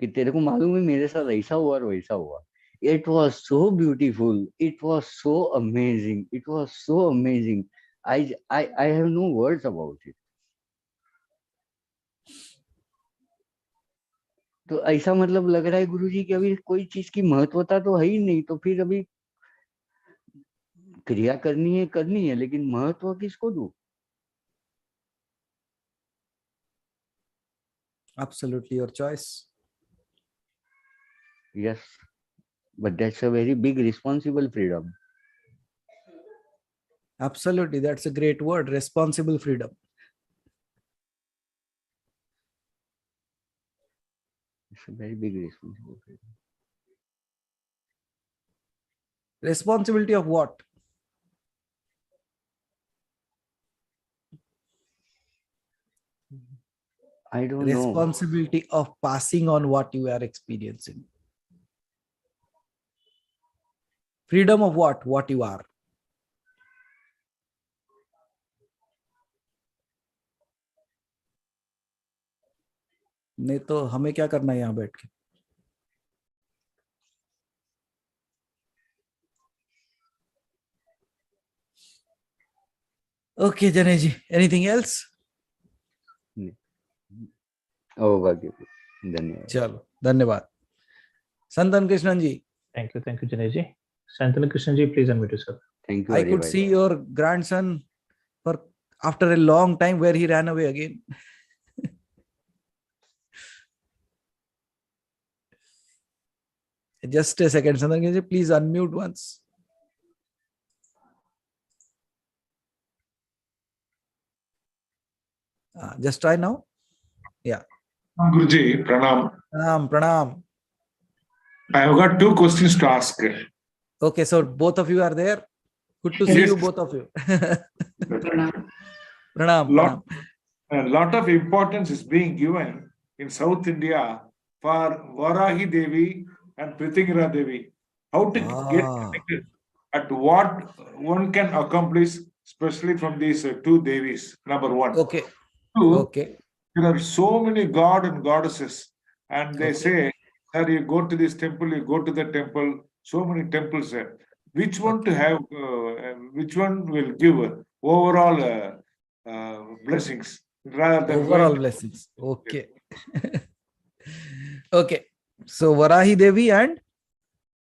कि तेरे को मालूम है मेरे साथ ऐसा हुआ और वैसा हुआ. It was so beautiful. It was so amazing. It was so amazing. I have no words about it. तो ऐसा मतलब लग रहा है गुरुजी कि अभी कोई चीज की महत्वता तो है ही नहीं, तो फिर अभी क्रिया करनी है लेकिन महत्व किसको दूं? Absolutely your choice. Yes, but that's a very big responsible freedom. Absolutely, that's a great word, responsible freedom. It's a very big responsible freedom. Responsibility of what? I don't know. Responsibility of passing on what you are experiencing. Freedom of what? What you are. नहीं तो हमें क्या करना है यहाँ बैठ के? Okay, Janesh ji, anything else? Oh, धन्यवाद. चलो, धन्यवाद. Santan Krishnan ji. Thank you, Janesh ji. Santan Krishnan ji, please unmute yourself. Thank you. I could see your grandson after a long time where he ran away again. Just a second, Sandan, please unmute once. Just try now. Yeah. Guruji, pranam. Pranam. I have got two questions to ask. Okay, so both of you are there. Good to see Yes. you, both of you. Pranam. Pranam. A lot of importance is being given in South India for Varahi Devi and Pritingara Devi. How to get connected at what one can accomplish, especially from these two Devis. Number one. Okay. Two, Okay. there are so many god and goddesses, and they Okay. say that you go to this temple, you go to the temple, so many temples there. Which one to have, which one will give overall blessings rather than Overall going to- blessings. Okay. Okay. So Varahi Devi and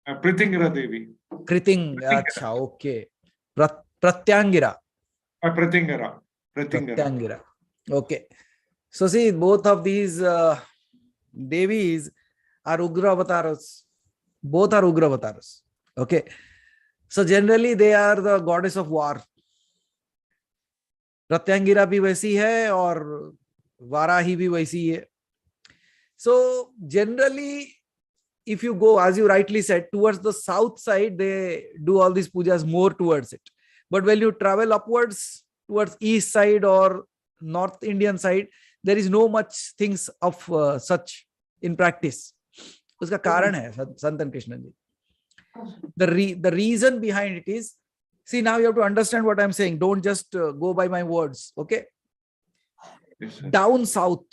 Pritingara Devi. Kriting. Acha, okay. Pratyangira. Pritingara. Pratyangira. Okay. So see, both of these Devis are Ugra avatars. Both are Ugra avatars. Okay. So generally they are the goddess of war. प्रत्यांगिरा भी वैसी है और वाराही भी वैसी है. So generally, if you go, as you rightly said, towards the south side, they do all these pujas more towards it. But when you travel upwards towards east side or North Indian side, there is no much things of such in practice. उसका कारण है संतन कृष्णन जी. The reason behind it is, see, now you have to understand what I'm saying. Don't just go by my words. Okay. Yes, sir. Down south,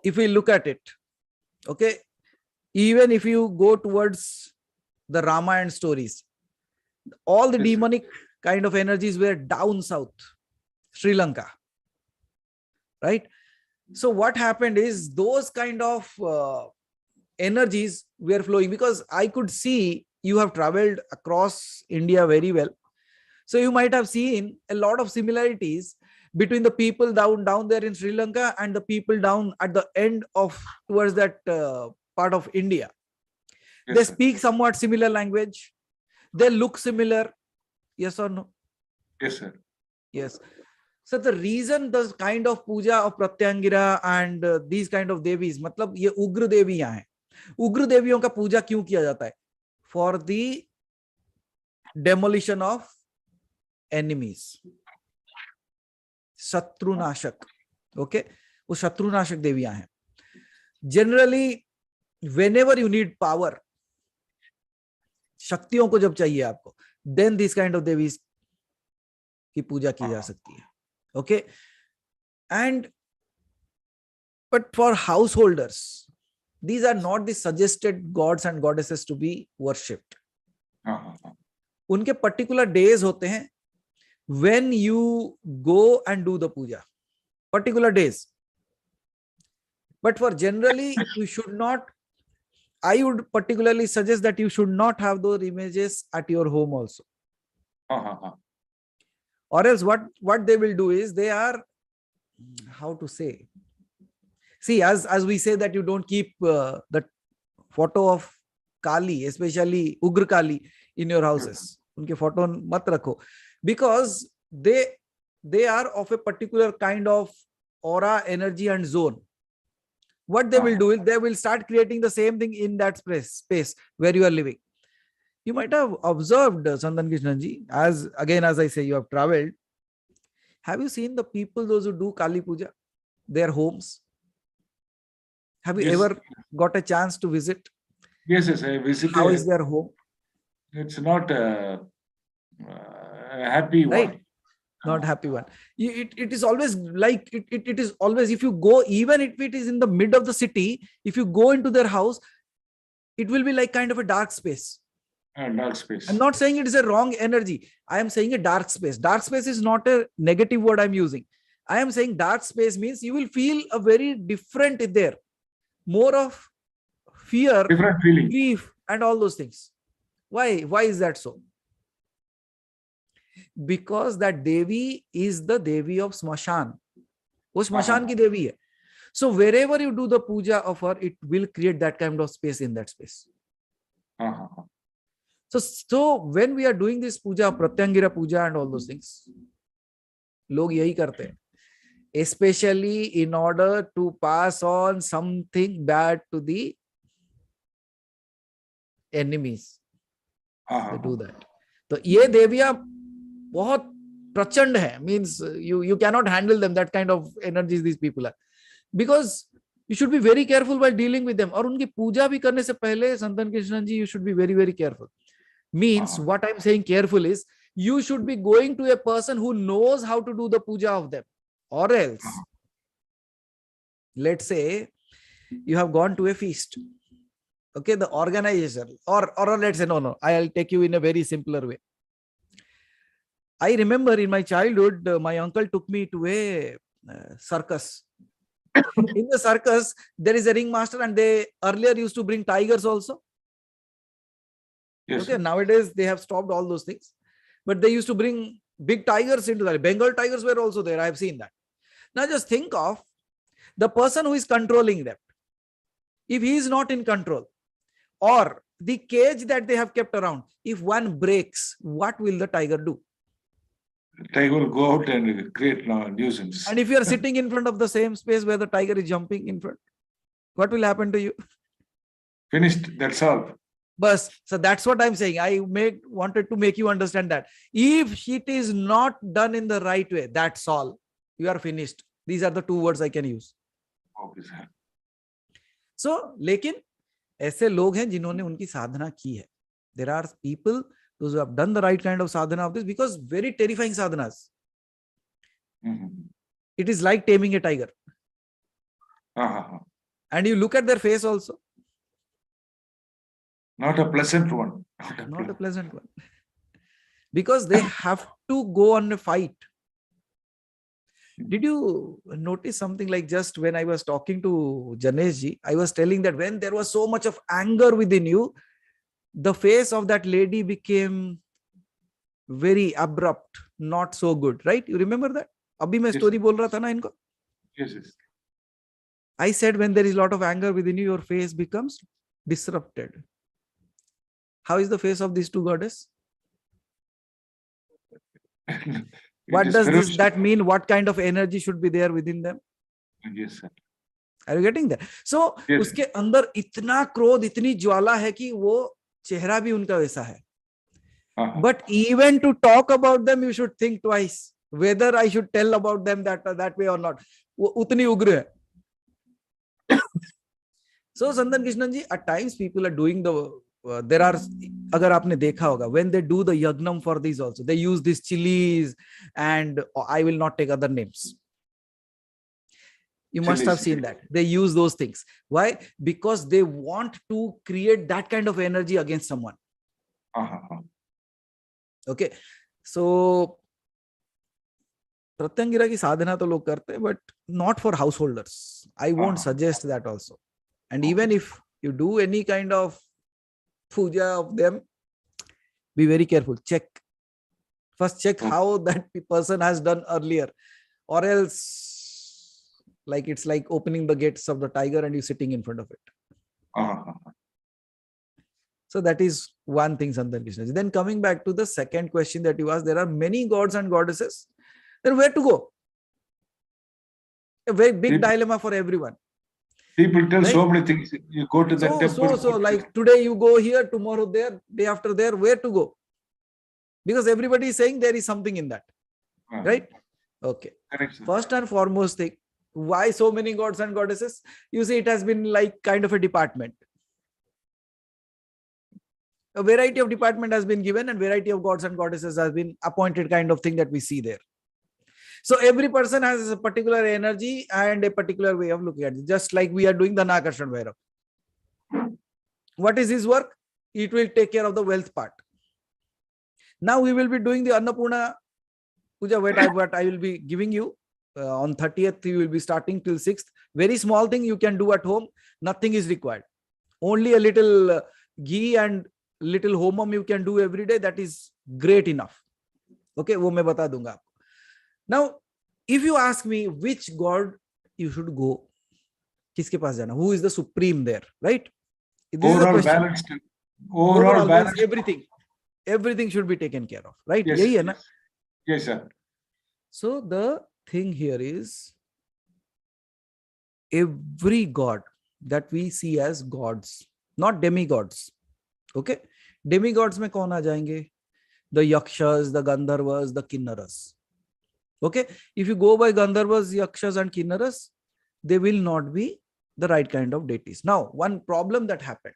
if we look at it, okay, even if you go towards the Ramayana stories, all the Yes, demonic kind of energies were down south, Sri Lanka, right? So what happened is those kind of energies were flowing, because I could see you have traveled across India very well. So you might have seen a lot of similarities between the people down there in Sri Lanka and the people down at the end of towards that part of India. Yes, They sir. speak somewhat similar language. They look similar. Yes or no? Yes, sir. Yes. So the reason the kind of puja of Pratyangira and these kind of devis, मतलब ये उग्र देवियां हैं. उग्र देवियों का पूजा क्यों किया जाता है? For the demolition of enemies. शत्रुनाशक. Okay, वो शत्रुनाशक देवियां हैं. Generally, whenever you need power, शक्तियों को जब चाहिए आपको, then this kind of devis की पूजा की जा सकती है. Okay, and but for householders, these are not the suggested gods and goddesses to be worshipped. उनके particular days होते हैं when you go and do the puja, particular days. But for generally, you should not, I would particularly suggest that you should not have those images at your home also. Or else what they will do is, they are, how to say, see, as we say that you don't keep the photo of Kali, especially Ugra Kali, in your houses. Unke photo mat rakho, because they are of a particular kind of aura, energy and zone. What they will do is, they will start creating the same thing in that space where you are living. You might have observed, Sandan Krishnanji, as I say, you have traveled. Have you seen the people, those who do Kali Puja, their homes? Have you Yes. ever got a chance to visit? Yes, I visited. How is their home? It's not a happy Right. one. Not happy one. It is always like, it is always, if you go, even if it is in the mid of the city, if you go into their house, it will be like kind of a dark space. Dark space. I'm not saying it is a wrong energy. I am saying a dark space. Dark space is not a negative word I'm using. I am saying dark space means you will feel a very different there. More of fear, Different feeling. grief, and all those things. Why is that so? because that Devi is the Devi of Smashan. वो स्मशान की देवी है. So wherever you do the puja of her, it will create that kind of space in that space. So when we are doing this puja, Pratyangira puja and all those things, लोग यही करते हैं, especially in order to pass on something bad to the enemies. They do that. तो ये देवियां बहुत प्रचंड है, means you cannot handle them, that kind of energies these people are, because you should be very careful while dealing with them. और उनकी पूजा भी करने से पहले संतन कृष्णन जी, you should be very very careful. Means what I'm saying careful is, you should be going to a person who knows how to do the puja of them, or else let's say you have gone to a feast, okay, the organization, or let's say no, I'll take you in a very simpler way. I remember in my childhood, my uncle took me to a circus. In the circus, there is a ringmaster, and they earlier used to bring tigers also. Yes. Okay, nowadays they have stopped all those things, but they used to bring big tigers into that. Bengal tigers were also there. I have seen that. Now just think of the person who is controlling them. If he is not in control, or the cage that they have kept around, if one breaks, what will the tiger do? The tiger will go out and create nuisance. And if you are sitting in front of the same space where the tiger is jumping in front, what will happen to you? Finished, that's all. Bus. So that's what I'm saying. I wanted to make you understand that if it is not done in the right way, that's all. You are finished. These are the two words I can use. Okay, sir. So, लेकिन ऐसे लोग हैं जिन्होंने उनकी साधना की है. There are people those who have done the right kind of sadhana of this, because very terrifying sadhanas. It is like taming a tiger. And you look at their face also. Not a pleasant one. Not a pleasant one. Because they have to go on a fight. Did you notice something like, just when I was talking to Janesh ji, I was telling that when there was so much of anger within you, the face of that lady became very abrupt, not so good, right? You remember that? Abhi main story bol raha tha na inko. Yes, yes. I said when there is a lot of anger within you, your face becomes disrupted. How is the face of these two goddesses? What does that mean? What kind of energy should be there within them? Yes, sir. Are you getting that? So, yes, उसके अंदर इतना क्रोध, इतनी ज्वाला है कि वो चेहरा भी उनका वैसा है. But even to talk about them, you should think twice whether I should tell about them that way or not. वो उतनी उग्र है. So, Santan Krishnan ji, at times people are doing there are, अगर आपने देखा होगा, when they do the yagnam for these also, they use these chilies, and I will not take other names. You must have seen that. They use those things. Why? Because they want to create that kind of energy against someone. Okay. So, Pratyangira ki sadhana to log karte hain, but not for householders. I won't suggest that also. And even if you do any kind of puja of them, be very careful. Check. First check how that person has done earlier, or else like it's like opening the gates of the tiger and you sitting in front of it. So that is one thing, Santan Krishna. Then coming back to the second question that you asked, there are many gods and goddesses. Then where to go? A very big dilemma for everyone. People tell so many things. You go to the temple. So like today you go here, tomorrow there, day after there, where to go? Because everybody is saying there is something in that. Right? Okay. Correct, first and foremost thing, why so many gods and goddesses? You see, it has been like kind of a department. A variety of department has been given, and variety of gods and goddesses has been appointed, kind of thing that we see there. So every person has a particular energy and a particular way of looking at it. Just like we are doing the Nakarshan Bhairav. What is his work? It will take care of the wealth part. Now we will be doing the Annapurna Puja, what I will be giving you. On 30th, you will be starting till 6th. Very small thing you can do at home. Nothing is required. Only a little ghee and little homam you can do every day. That is great enough. Okay, वो मैं बता दूंगा आपको. Now, if you ask me which God you should go, किसके पास जाना? Who is the supreme there, right? This is the Overall question. balanced. Overall Overall, means balanced. everything should be taken care of, right? Yes, यही है ना? yes, sir. So the thing here is, every god that we see as gods, not demigods. Okay, demigods में कौन आ जाएंगे? The yakshas, the gandharvas, the kinnaras. Okay, if you go by gandharvas, yakshas and kinnaras, they will not be the right kind of deities. Now, one problem that happened,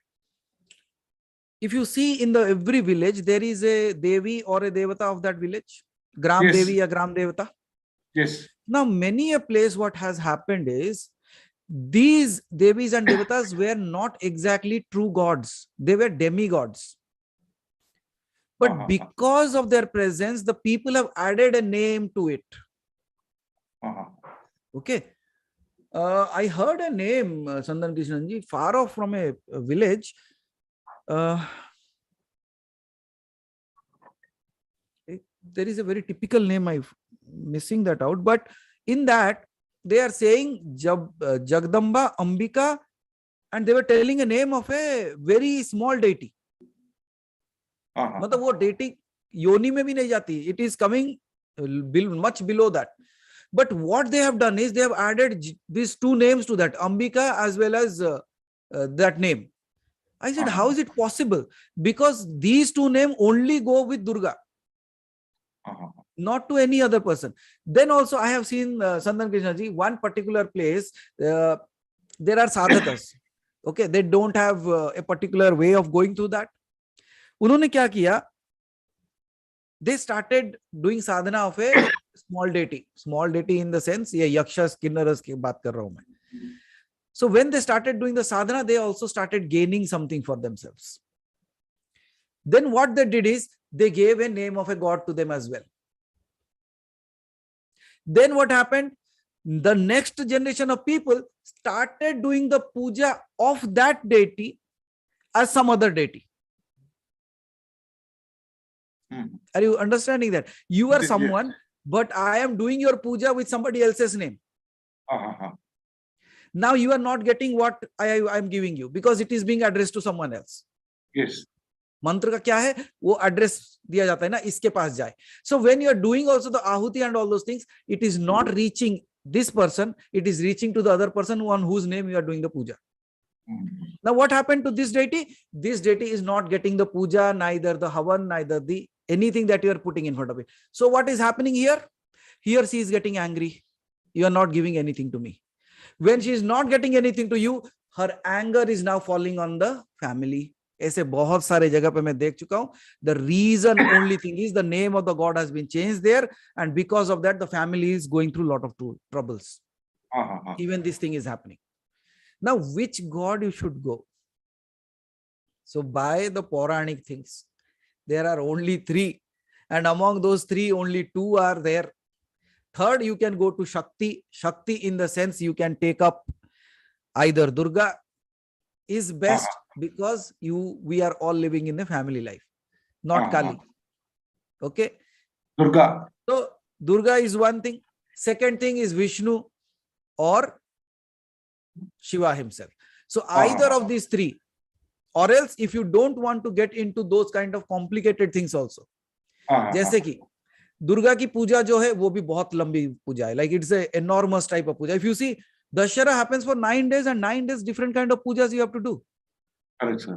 if you see in the every village, there is a devi or a devata of that village, gram Yes. devi or gram devata. Yes. Now, many a place what has happened is, these devis and devatas were not exactly true gods. They were demigods. But because of their presence, the people have added a name to it. Okay. I heard a name, Sandan Krishnanji, far off from a village. There is a very typical name, I'm missing that out. But in that, they are saying Jagdamba, Ambika, and they were telling a name of a very small deity. मतलब वो deity योनि में भी नहीं जाती. It is coming much below that. But what they have done is, they have added these two names to that, Ambika as well as that name. I said, how is it possible? Because these two names only go with Durga, not to any other person. Then also I have seen, Sandan Krishnaji, one particular place, there are sadhakas. Okay, they don't have a particular way of going through that. उन्होंने क्या किया? They started doing sadhana of a small deity. Small deity in the sense, ये yakshas, kinnaras की बात कर रहा हूं मैं. So when they started doing the sadhana, they also started gaining something for themselves. Then what they did is, they gave a name of a god to them as well. Then what happened? The next generation of people started doing the puja of that deity as some other deity. Are you understanding that? You are someone, but I am doing your puja with somebody else's name. Now you are not getting what I am giving you, because it is being addressed to someone else. Yes. मंत्र का क्या है? वो address दिया जाता है ना, इसके पास जाए. So when you are doing also the ahuti and all those things, it is not reaching this person, it is reaching to the other person on whose name you are doing the puja. Now what happened to this deity? This deity is not getting the puja, neither the havan, neither the anything that you are putting in front of it. So what is happening here? Here she is getting angry. You are not giving anything to me. When she is not getting anything to you, her anger is now falling on the family. ऐसे बहुत सारे जगह पे मैं देख चुका हूं. The reason only thing is, the name of the god has been changed there, and because of that the family is going through a lot of troubles. Even this thing is happening. Now which god you should go? So by the Puranic things, there are only three, and among those three only two are there. Third, you can go to Shakti. Shakti in the sense, you can take up either Durga is best, because we are all living in the family life, not Kali. Okay, Durga. So Durga is one thing. Second thing is Vishnu or Shiva himself. So either of these three, or else if you don't want to get into those kind of complicated things also, जैसे कि दुर्गा की पूजा जो है वो भी बहुत लंबी पूजा है, like it's a enormous type of puja. If you see, Dashara happens for 9 days, and 9 days different kind of pujas you have to do. Correct, sir.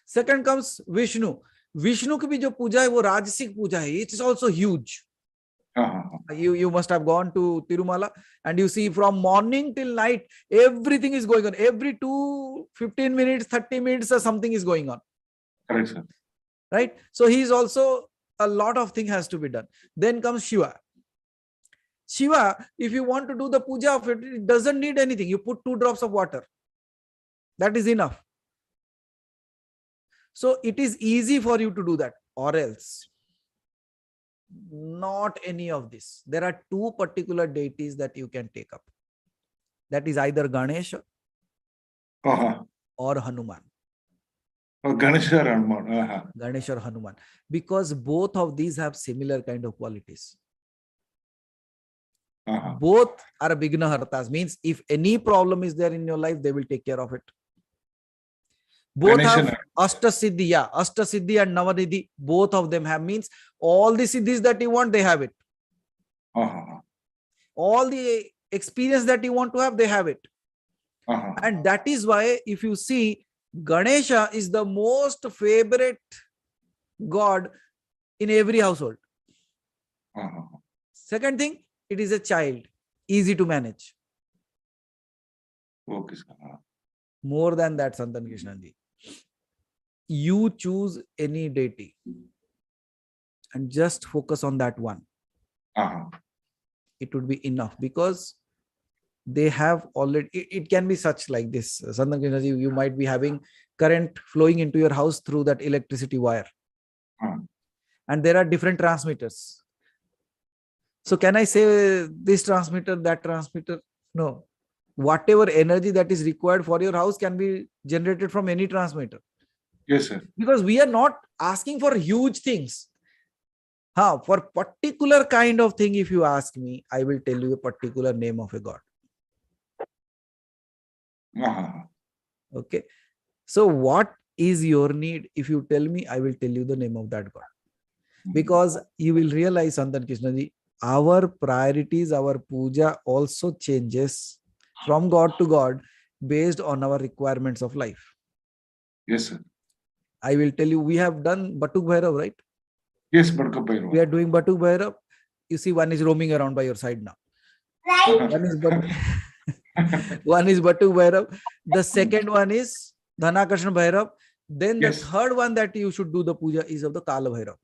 Second comes Vishnu. Vishnu की भी जो पूजा है वो राजसिक पूजा है. It is also huge. You must have gone to Tirumala, and you see from morning till night everything is going on. Every 15 minutes, 30 minutes or something is going on. Correct, sir. Right? So he is also, a lot of thing has to be done. Then comes Shiva. Shiva, if you want to do the puja of it, it doesn't need anything. You put 2 drops of water. That is enough. So it is easy for you to do that, or else not any of this. There are 2 particular deities that you can take up. That is either Ganesha or Hanuman. Oh, Ganesha or Hanuman. Ganesh or Hanuman, because both of these have similar kind of qualities. Both are Vigna Hartas, means if any problem is there in your life, they will take care of it. Both Ganesha. have Ashtasiddhi, yeah, Ashtasiddhi and Navanidhi, both of them have, means all the siddhis that you want, they have it. All the experience that you want to have, they have it. And that is why, if you see, Ganesha is the most favorite god in every household. Second thing, it is a child, easy to manage. Okay. More than that, Sanatan Krishnanji, you choose any deity and just focus on that one. It would be enough, because they have already, it can be such like this. Sanatan Krishnanji, you might be having current flowing into your house through that electricity wire. And there are different transmitters. So can I say this transmitter, that transmitter? No. Whatever energy that is required for your house can be generated from any transmitter. Yes, sir. Because we are not asking for huge things. For particular kind of thing, if you ask me, I will tell you a particular name of a god. Okay. So what is your need? If you tell me, I will tell you the name of that god. Because you will realize, Sanatan Krishnanji, our priorities, our puja also changes from God to God based on our requirements of life. Yes, sir. I will tell you, we have done Batuk Bhairav, right? Yes, Batuk Bhairav. We are doing Batuk Bhairav. You see, one is roaming around by your side now. One is Batuk Bhairav. The second one is Dhanakarshan Bhairav. Then the third one that you should do the puja is of the Kala Bhairav.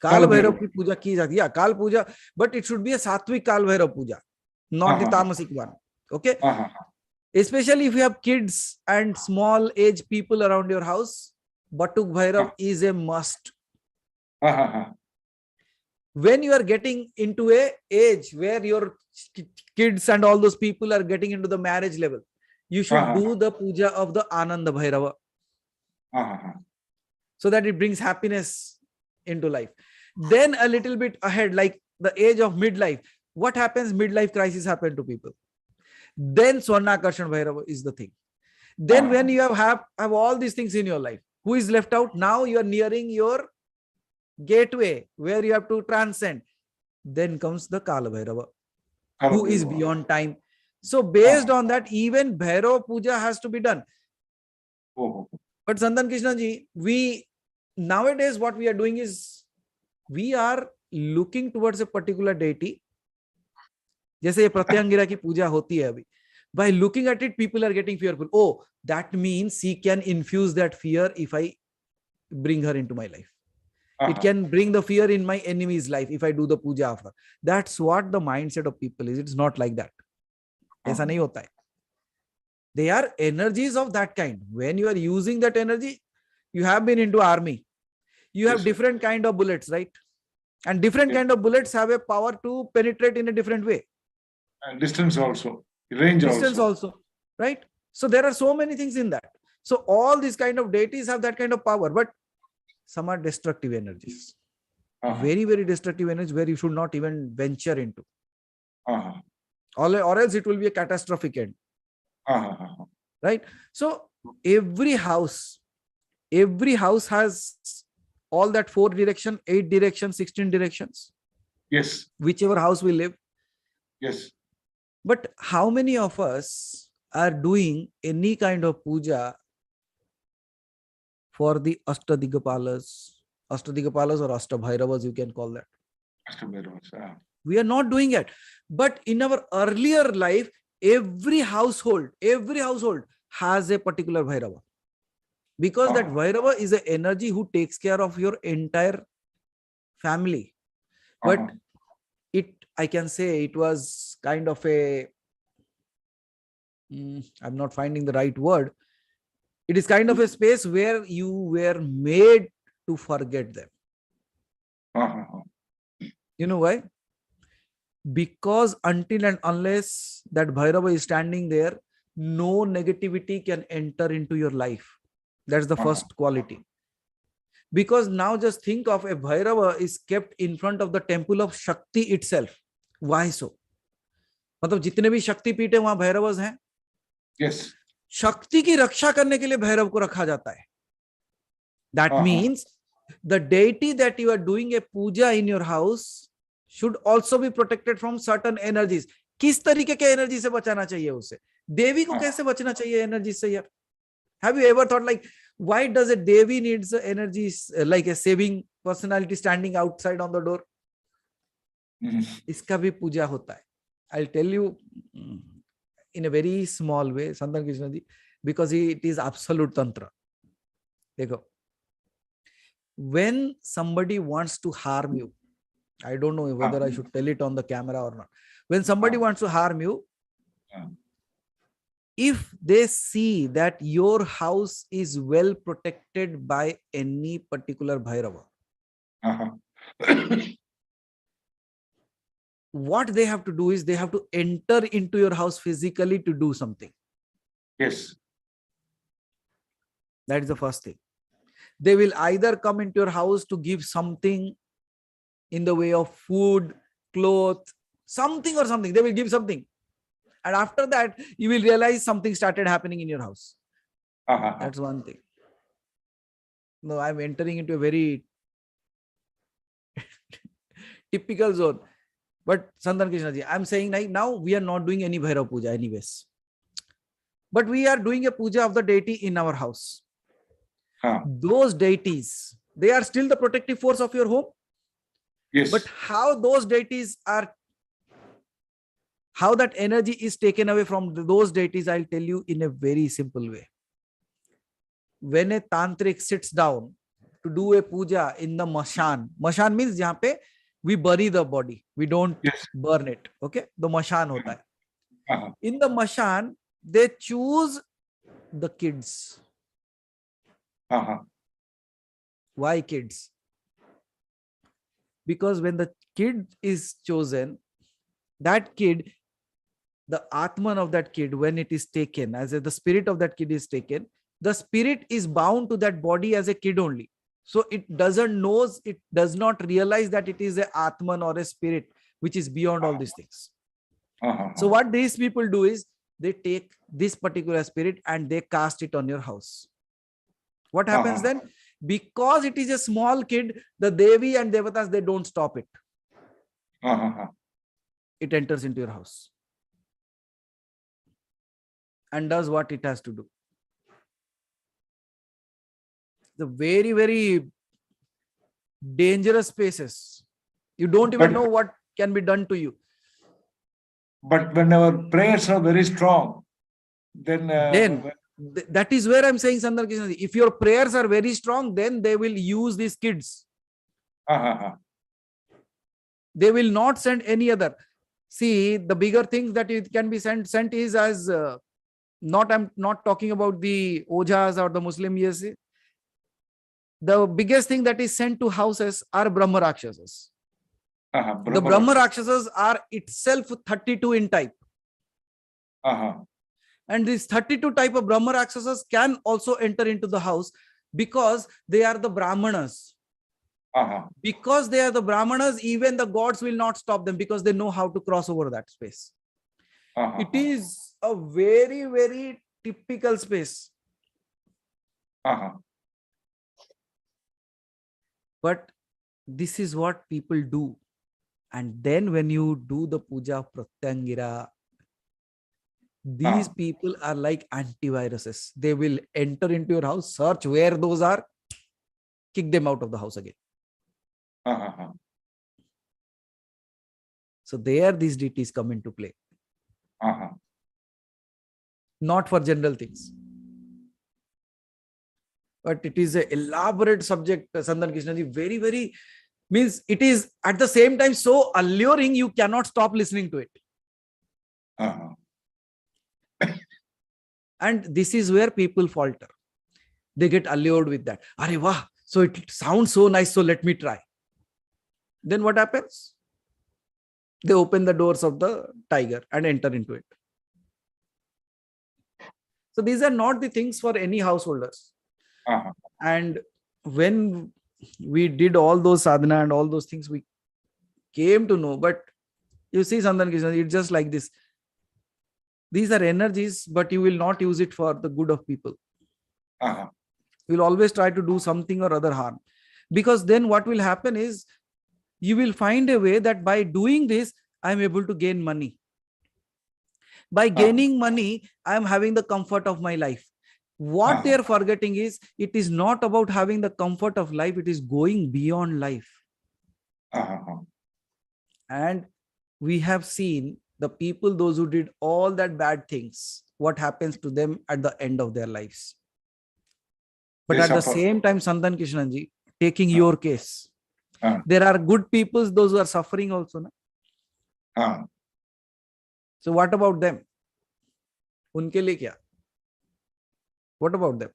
Kal Bhairav ki puja ki jati. Yeah, Kal puja, but it should be a Sattvic Kal Bhairav puja, not the Tamasic one. Okay. Especially if you have kids and small age people around your house, Batuk Bhairav is a must. When you are getting into a age where your kids and all those people are getting into the marriage level, you should do the puja of the Ananda Bhairava, so that it brings happiness into life. Then a little bit ahead, like the age of midlife, what happens? Midlife crisis happen to people. Then Swarnakarshan Bhairava is the thing. Then when you have all these things in your life, who is left out? Now you are nearing your gateway where you have to transcend. Then comes the Kala Bhairava, who is beyond time. So based on that, even Bhairava puja has to be done. But Sanatan Krishnanji, we nowadays what we are doing is we are looking towards a particular deity. जैसे ये प्रत्यांगिरा की पूजा होती है अभी. By looking at it, people are getting fearful. Oh, that means he can infuse that fear if I bring her into my life. It can bring the fear in my enemy's life if I do the puja of her. That's what the mindset of people is. It's not like that. ऐसा नहीं होता है. They are energies of that kind. When you are using that energy, you have been into army. You have different kind of bullets, right? And different kind of bullets have a power to penetrate in a different way. And distance also. Range distance also, right? So there are so many things in that. So all these kind of deities have that kind of power, but some are destructive energies. Very, very destructive energies where you should not even venture into. Or else it will be a catastrophic end. Right? So every house has all that 4 direction, 8 directions, 16 directions. Yes. Whichever house we live. Yes. But how many of us are doing any kind of puja for the Ashtadigapalas or Ashtabhairavas, you can call that. Ashtabhairavas, We are not doing it. But in our earlier life, every household has a particular Bhairava. Because that Bhairava is an energy who takes care of your entire family. But I can say it was kind of a, I'm not finding the right word. It is kind of a space where you were made to forget them. You know why? Because until and unless that Bhairava is standing there, no negativity can enter into your life. That's the first quality. Because now just think of a Bhairava is kept in front of the temple of Shakti itself. Why so? मतलब जितने भी शक्तिपीठ है वहां भैरवस हैं. Yes. शक्ति की रक्षा करने के लिए भैरव को रखा जाता है. That means the deity that you are doing a puja in your house should also be protected from certain energies. किस तरीके के एनर्जी से बचाना चाहिए उसे? देवी को कैसे बचना चाहिए एनर्जी से यार? Have you ever thought like why does a Devi needs energy like a saving personality standing outside on the door? इसका भी पूजा होता है. I'll tell you in a very small way, Sanatan Krishna ji, because it is absolute tantra. देखो, when somebody wants to harm you, I don't know whether I should tell it on the camera or not. When somebody wants to harm you, if they see that your house is well protected by any particular Bhairava, what they have to do is they have to enter into your house physically to do something. Yes. That is the first thing. They will either come into your house to give something in the way of food, clothes, something or something. They will give something. And after that, you will realize something started happening in your house. That's one thing. No, I'm entering into a very typical zone. But Sanatan Krishna ji, I'm saying like now we are not doing any Bhairav Puja anyways. But we are doing a puja of the deity in our house. Those deities, they are still the protective force of your home. Yes. But how those deities are, how that energy is taken away from those deities, I'll tell you in a very simple way. When a tantric sits down to do a puja in the mashan, mashan means jahan pe we bury the body, we don't burn it. Okay, the mashan hota hai. In the mashan, they choose the kids. Why kids? Because when the kid is chosen, that kid, the Atman of that kid, when it is taken, as the spirit of that kid is taken, the spirit is bound to that body as a kid only. So it doesn't know, it does not realize that it is a Atman or a spirit which is beyond all these things. So what these people do is they take this particular spirit and they cast it on your house. What happens then? Because it is a small kid, the Devi and Devatas, they don't stop it. It enters into your house and does what it has to do. The very, very dangerous spaces. You don't even know what can be done to you. But when our prayers are very strong, then that is where I'm saying, Sanatan Krishna ji, if your prayers are very strong, then they will use these kids. They will not send any other. See, the bigger things that it can be sent is as I'm not talking about the Ojas or the Muslim, yes. The biggest thing that is sent to houses are Brahma Rakshasas. The Brahma Rakshasas are itself 32 in type. And these 32 type of Brahma Rakshasas can also enter into the house because they are the Brahmanas. Because they are the Brahmanas, even the gods will not stop them because they know how to cross over that space. It is a very, very typical space. But this is what people do. And then when you do the puja of Pratyangira, these people are like antiviruses. They will enter into your house, search where those are, kick them out of the house again. So there these deities come into play. Not for general things. But it is an elaborate subject, Sanatan Krishna ji. Very, very, means it is at the same time so alluring, you cannot stop listening to it. And this is where people falter. They get allured with that. Arey wah, so it sounds so nice, so let me try. Then what happens? They open the doors of the tiger and enter into it. So these are not the things for any householders. Uh-huh. And when we did all those sadhana and all those things, we came to know. But you see, Sanatan Krishna, it's just like this. These are energies, but you will not use it for the good of people. Uh-huh. You will always try to do something or other harm. Because then what will happen is, you will find a way that by doing this, I am able to gain money. By gaining money, I am having the comfort of my life. What they are forgetting is, it is not about having the comfort of life, it is going beyond life. Uh-huh. And we have seen the people, those who did all that bad things, what happens to them at the end of their lives. But They at the suffer. same time, Sanatan Krishnanji, taking your case, Uh. there are good people, those who are suffering also. Na? Uh. So what about them? Unke liye kya? What about them?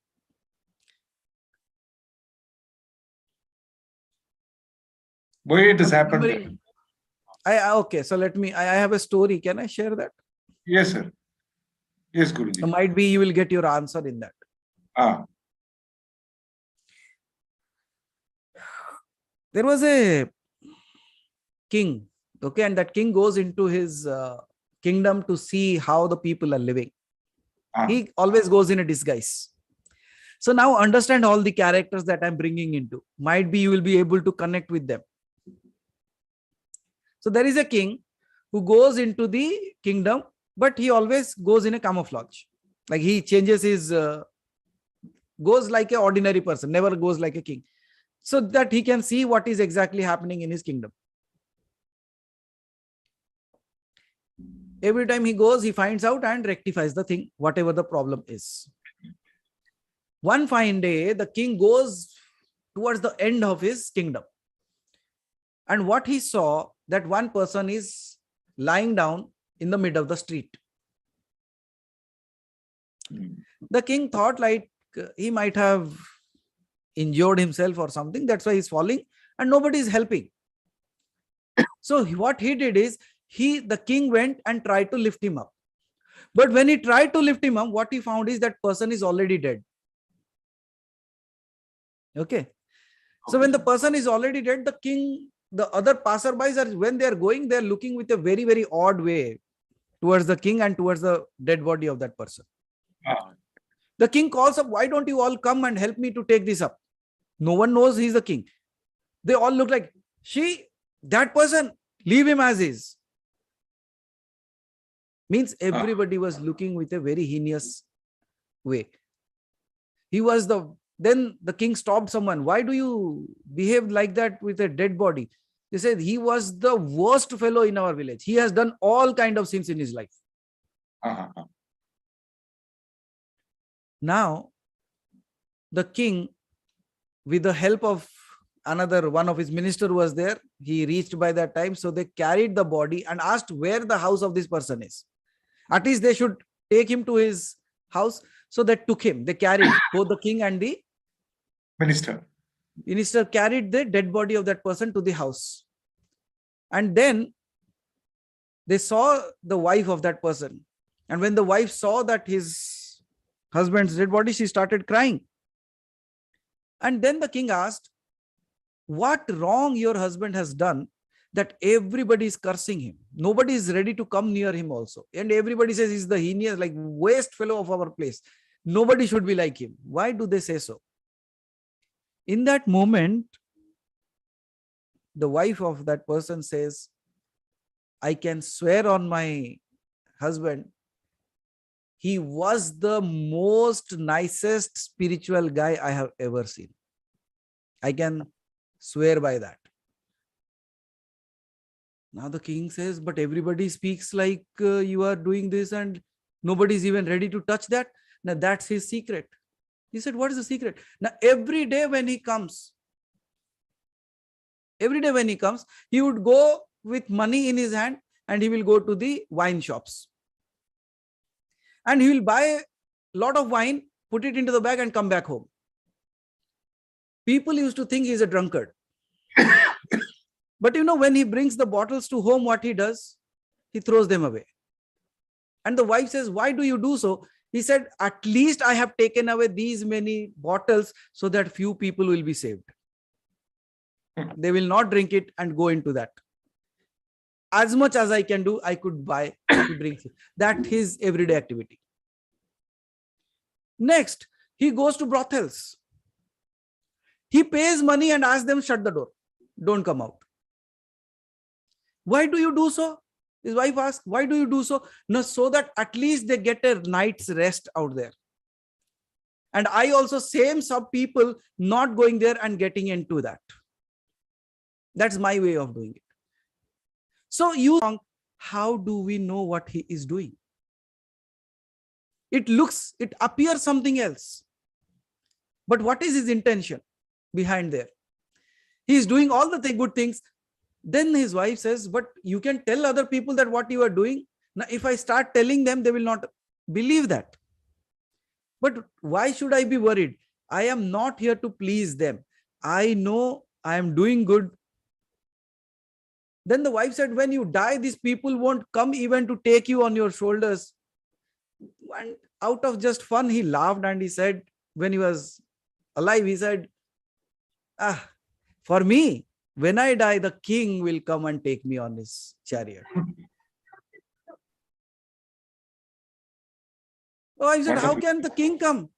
Why it has happened? Okay, so I have a story. Can I share that? Yes, sir. Yes, Guruji. So might be you will get your answer in that. Ah. There was a king, okay, and that king goes into his kingdom to see how the people are living. He always goes in a disguise. So now understand all the characters that I'm bringing into. Might be you will be able to connect with them. So there is a king who goes into the kingdom, but he always goes in a camouflage. Like he changes his, goes like an ordinary person, never goes like a king, so that he can see what is exactly happening in his kingdom. Every time he goes, he finds out and rectifies the thing, whatever the problem is. One fine day, the king goes towards the end of his kingdom. And what he saw, that one person is lying down in the middle of the street. The king thought like he might have injured himself or something. That's why he's falling and nobody is helping. So what he did is, the king went and tried to lift him up. But when he tried to lift him up, what he found is that person is already dead. Okay. So when the person is already dead, the king, the other passerbys are, when they are going, they are looking with a very, very odd way towards the king and towards the dead body of that person. The king calls up, why don't you all come and help me to take this up? No one knows he's the king. They all look like, that person, leave him as is. Means everybody was looking with a very heinous way. Then the king stopped someone. Why do you behave like that with a dead body? They said he was the worst fellow in our village. He has done all kind of sins in his life. Now, the king, with the help of another one of his minister was there, he reached by that time. So they carried the body and asked where the house of this person is. At least they should take him to his house. So they took him. They carried both the king and the minister carried the dead body of that person to the house. And then they saw the wife of that person. And when the wife saw that his husband's dead body, she started crying. And then the king asked, what wrong your husband has done that everybody is cursing him? Nobody is ready to come near him also. And everybody says he's the heinous, like waste fellow of our place. Nobody should be like him. Why do they say so? In that moment, the wife of that person says, I can swear on my husband, he was the most nicest spiritual guy I have ever seen. I can swear by that. Now the king says, but everybody speaks like you are doing this and nobody is even ready to touch that. Now that's his secret. He said, what is the secret? Now every day when he comes, he would go with money in his hand and he will go to the wine shops. And he will buy a lot of wine, put it into the bag and come back home. People used to think he's a drunkard. But you know, when he brings the bottles to home, what he does? He throws them away. And the wife says, why do you do so? He said, at least I have taken away these many bottles so that few people will be saved. They will not drink it and go into that. As much as I can do, I could buy to drink it. That is everyday activity. Next, he goes to brothels. He pays money and asks them, shut the door. Don't come out. Why do you do so? His wife asked, why do you do so? No, so that at least they get a night's rest out there. And I also same some people not going there and getting into that. That's my way of doing it. So how do we know what he is doing? It appears something else. But what is his intention behind there? He is doing all the good things. Then his wife says, but you can tell other people that what you are doing. Now, if I start telling them, they will not believe that. But why should I be worried? I am not here to please them. I know I am doing good. Then the wife said, when you die, these people won't come even to take you on your shoulders. And out of just fun, he laughed and he said, when he was alive, he said, for me, when I die, the king will come and take me on his chariot. Oh, I said, how can the king come?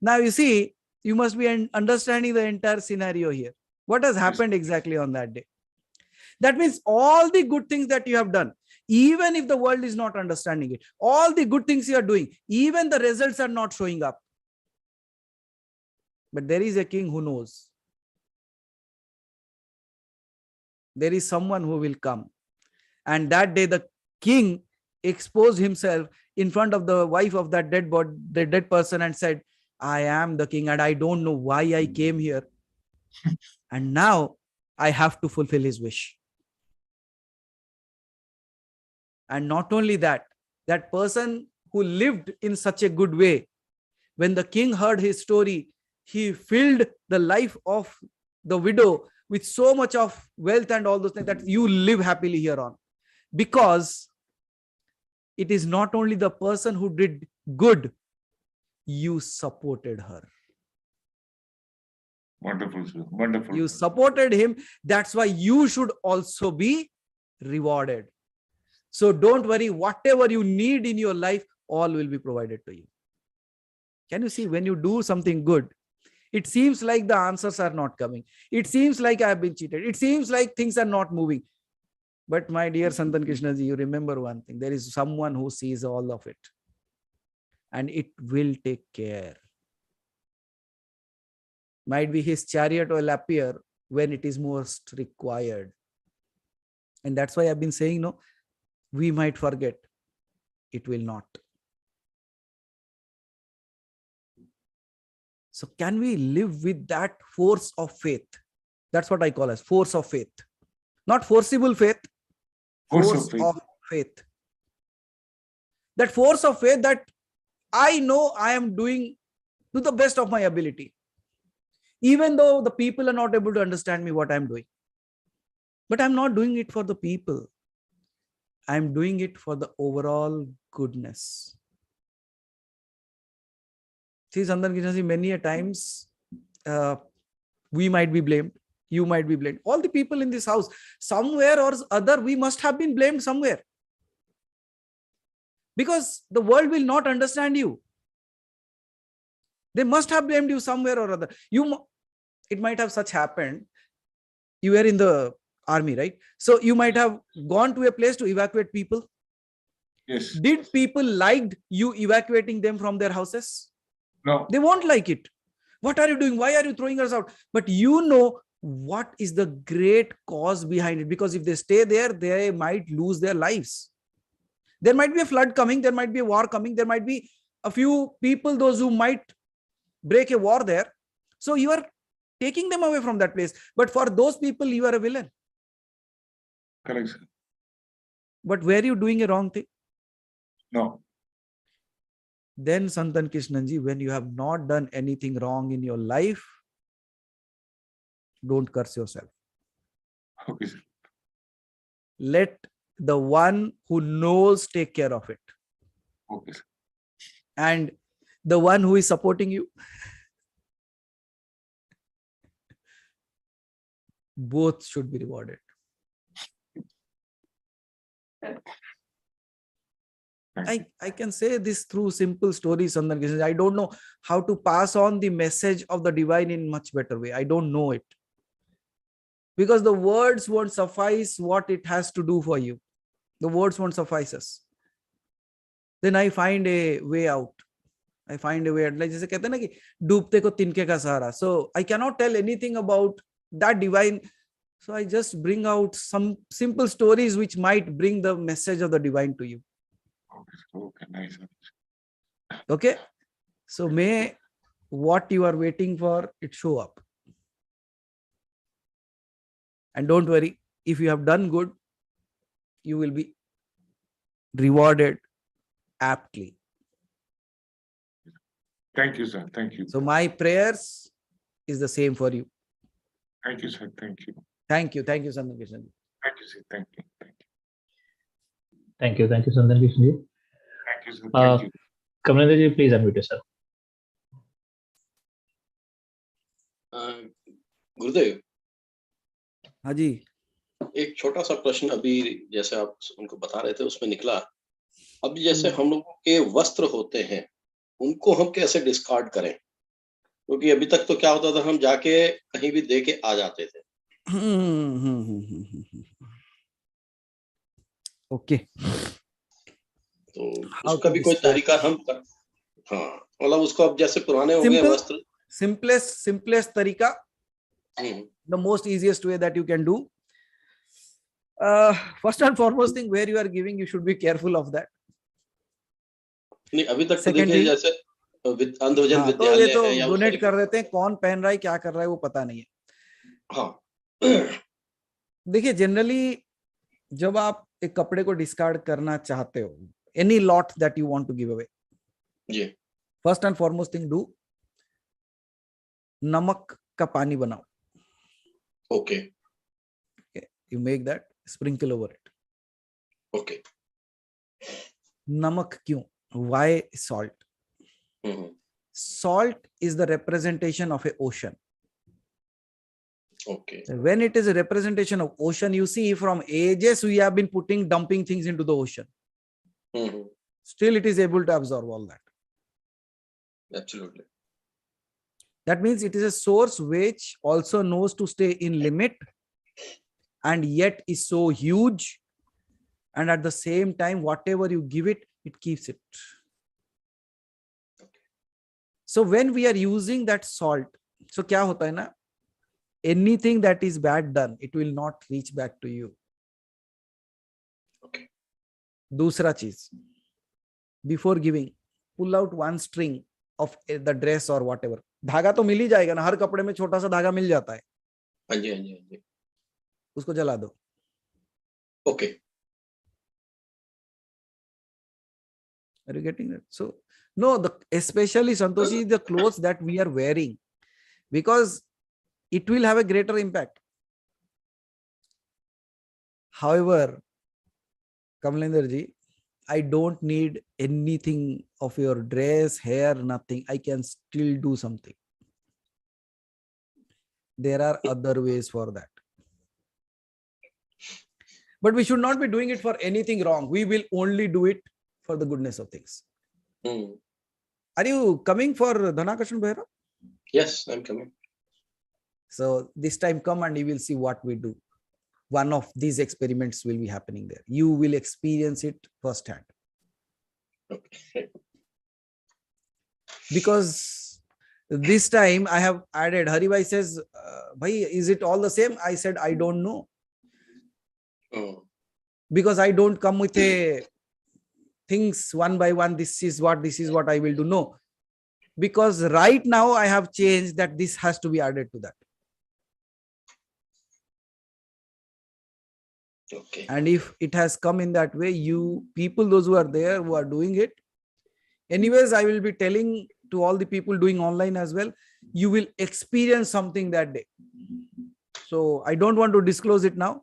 Now you see, you must be understanding the entire scenario here. What has happened exactly on that day? That means all the good things that you have done, even if the world is not understanding it, all the good things you are doing, even the results are not showing up. But there is a king who knows. There is someone who will come. And that day the king exposed himself in front of the wife of that dead person and said, I am the king and I don't know why I came here. And now I have to fulfill his wish. And not only that, that person who lived in such a good way, when the king heard his story, he filled the life of the widow with so much of wealth and all those things that you live happily here on. Because it is not only the person who did good, you supported her. Wonderful, sir. Wonderful. You supported him. That's why you should also be rewarded. So don't worry, whatever you need in your life, all will be provided to you. Can you see, when you do something good, it seems like the answers are not coming. It seems like I have been cheated. It seems like things are not moving. But my dear Santan Krishna ji, you remember one thing. There is someone who sees all of it. And it will take care. Might be his chariot will appear when it is most required. And that's why I've been saying, no, we might forget. It will not. So can we live with that force of faith? That's what I call as force of faith. Not forcible faith. Force of faith. That force of faith that I know I am doing to the best of my ability. Even though the people are not able to understand me what I'm doing. But I'm not doing it for the people. I'm doing it for the overall goodness. See, Santan Krishna ji, many a times we might be blamed. You might be blamed. All the people in this house, somewhere or other, we must have been blamed somewhere. Because the world will not understand you. They must have blamed you somewhere or other. It might have such happened. You were in the army, right? So you might have gone to a place to evacuate people. Yes. Did people like you evacuating them from their houses? No. They won't like it. What are you doing? Why are you throwing us out? But you know what is the great cause behind it. Because if they stay there, they might lose their lives. There might be a flood coming. There might be a war coming. There might be a few people, those who might break a war there. So you are taking them away from that place. But for those people, you are a villain. Correct, sir. But were you doing a wrong thing? No. Then Santan Krishnan ji, when you have not done anything wrong in your life, don't curse yourself. Okay, sir. Let the one who knows take care of it. Okay, sir. and the one who is supporting you, both should be rewarded. I can say this through simple stories, Sandan Krishna. I don't know how to pass on the message of the divine in much better way. I don't know it. Because the words won't suffice what it has to do for you. The words won't suffice us. Then I find a way out. I find a way out. Like जैसे कहते हैं ना कि डूबते को तिनके का सहारा. So I cannot tell anything about that divine. So I just bring out some simple stories which might bring the message of the divine to you. Okay, nice. Okay. So may what you are waiting for, it show up. And don't worry, if you have done good, you will be rewarded aptly. Thank you, sir. Thank you. So my prayers is the same for you. Thank you, sir. Thank you. Thank you. Thank you, Sandan Krishna. Thank you, sir. Thank you. Thank you. Thank you. Thank you, Sandan Krishna ji. Thank you, sir. Thank you. Kamalendra ji, please unmute yourself. गुरुदेव, हाँ जी. एक छोटा सा प्रश्न अभी जैसे आप उनको बता रहे थे उसमें निकला. अब जैसे हम लोगों के वस्त्र होते हैं, उनको हम कैसे डिस्कार्ड करें? क्योंकि अभी तक तो क्या होता था, हम जाके कहीं भी दे के आ जाते थे. ओके. तो उसका भी कोई तरीका हम हाँ, मतलब उसको अब जैसे पुराने हो गए वस्त्र. Simplest तरीका. The most easiest way that you can do. First and foremost thing, where you are giving, you should be careful of that. नहीं, अभी तक तो देखिए जैसे अंधभजन हाँ, तो ये तो डोनेट कर देते हैं, कौन पहन रहा है क्या कर रहा है वो पता नहीं है. हाँ. देखिए जनरली जब आप एक कपड़े को डिस्कार्ड करना चाहते हो, any lot that you want to give away, जी, first and foremost thing do, नमक का पानी बनाओ. Okay. You make that, sprinkle over it. Okay. Namak kyun? Why salt? Salt is the representation of an ocean. Okay. When it is a representation of ocean, you see from ages we have been dumping things into the ocean. Still it is able to absorb all that. Absolutely. That means it is a source which also knows to stay in limit and yet is so huge, and at the same time whatever you give it, it keeps it. So when we are using that salt, so kya hota hai na, anything that is bad done, it will not reach back to you. Okay. Dusra cheez, before giving, pull out one string of the dress or whatever. धागा तो मिल ही जाएगा ना, हर कपड़े में छोटा सा धागा मिल जाता है. हाँ जी, हाँ जी, हाँ जी. उसको जला दो. Okay. Are you getting that? So no, especially Santoshi, the clothes that we are wearing, because it will have a greater impact. However, Kamalendra ji, I don't need anything of your dress, hair, nothing. I can still do something. There are other ways for that. But we should not be doing it for anything wrong. We will only do it for the goodness of things. Are you coming for Dhanakrshan Behera? Yes, I'm coming. So this time come and you will see what we do. One of these experiments will be happening there. You will experience it firsthand. Okay. Because this time I have added, Haribhai says, Bhai, is it all the same? I said, I don't know. Because I don't come with a things one by one, this is what I will do. No. Because right now I have changed that this has to be added to that. Okay. And if it has come in that way, you people, those who are there, who are doing it, anyways, I will be telling to all the people doing online as well, you will experience something that day. So I don't want to disclose it now.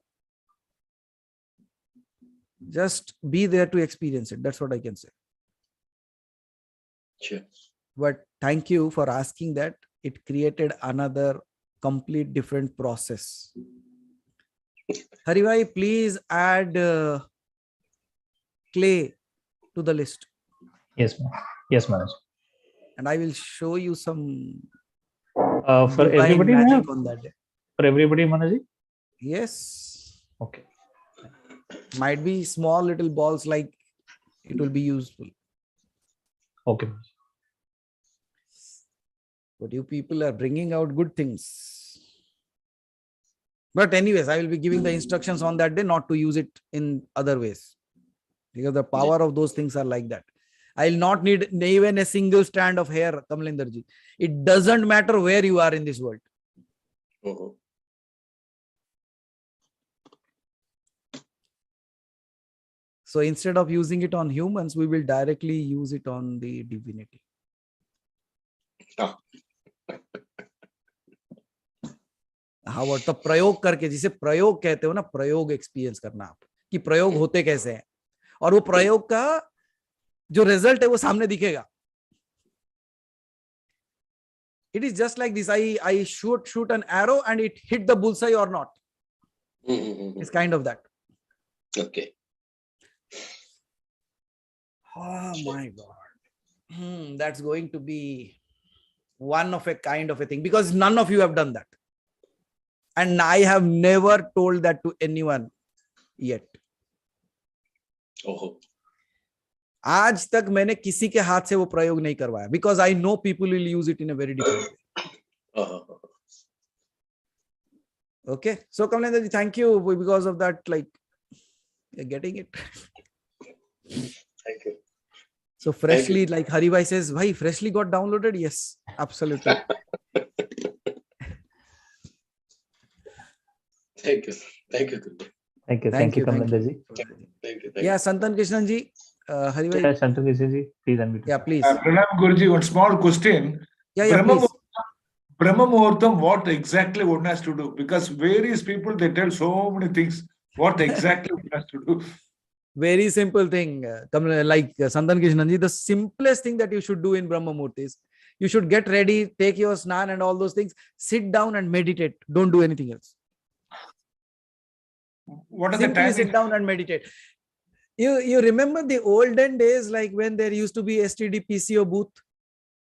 Just be there to experience it. That's what I can say. Sure. But thank you for asking that. It created another complete different process. Haribhai, please add clay to the list. Yes, yes, Manoj. And I will show you some For divine everybody, magic ma'am? on that day. For everybody, Manoj? Yes. Okay. Might be small little balls, like it will be useful. Okay, Manoj. But you people are bringing out good things. But anyways, I will be giving the instructions on that day not to use it in other ways. Because the power of those things are like that. I'll not need even a single strand of hair, Kamalendarji. It doesn't matter where you are in this world. Mhm. So instead of using it on humans, we will directly use it on the divinity. Ah. हाँ, वो तो प्रयोग करके, जिसे प्रयोग कहते हो ना, प्रयोग एक्सपीरियंस करना आप कि प्रयोग होते कैसे हैं, और वो प्रयोग का जो रिजल्ट है वो सामने दिखेगा. It is just like this. I shoot an arrow and it hit the bullseye or not. It's kind of that. Okay. Oh my God. That's going to be one of a kind of a thing, because none of you have done that. And I have never told that to anyone yet. Oh. आज तक मैंने किसी के हाथ से वो प्रयोग नहीं करवाया, because I know people will use it in a very different way. Okay, so Kamalendra ji, thank you, because of that, like, you're getting it. Thank you. So freshly, like Haribhai says, bhai, freshly got downloaded. Yes, absolutely. Thank you. Thank you. Thank you. Thank you, Kamalendra ji. Thank you. Yeah, Santan Krishnan ji, Haribhai. Yeah, Shantu Krishna ji, please unmute. Yeah, please. Pranam Guruji, one small question. Yeah, please. Brahma Muhurtam, what exactly one has to do? Because various people, they tell so many things. What exactly one has to do? Very simple thing. Like Santan Krishnan ji, the simplest thing that you should do in Brahma Muhurta is you should get ready, take your snan and all those things, sit down and meditate. Don't do anything else. What are the Simply timings? sit down and meditate. You remember the olden days, like when there used to be STD PCO booth?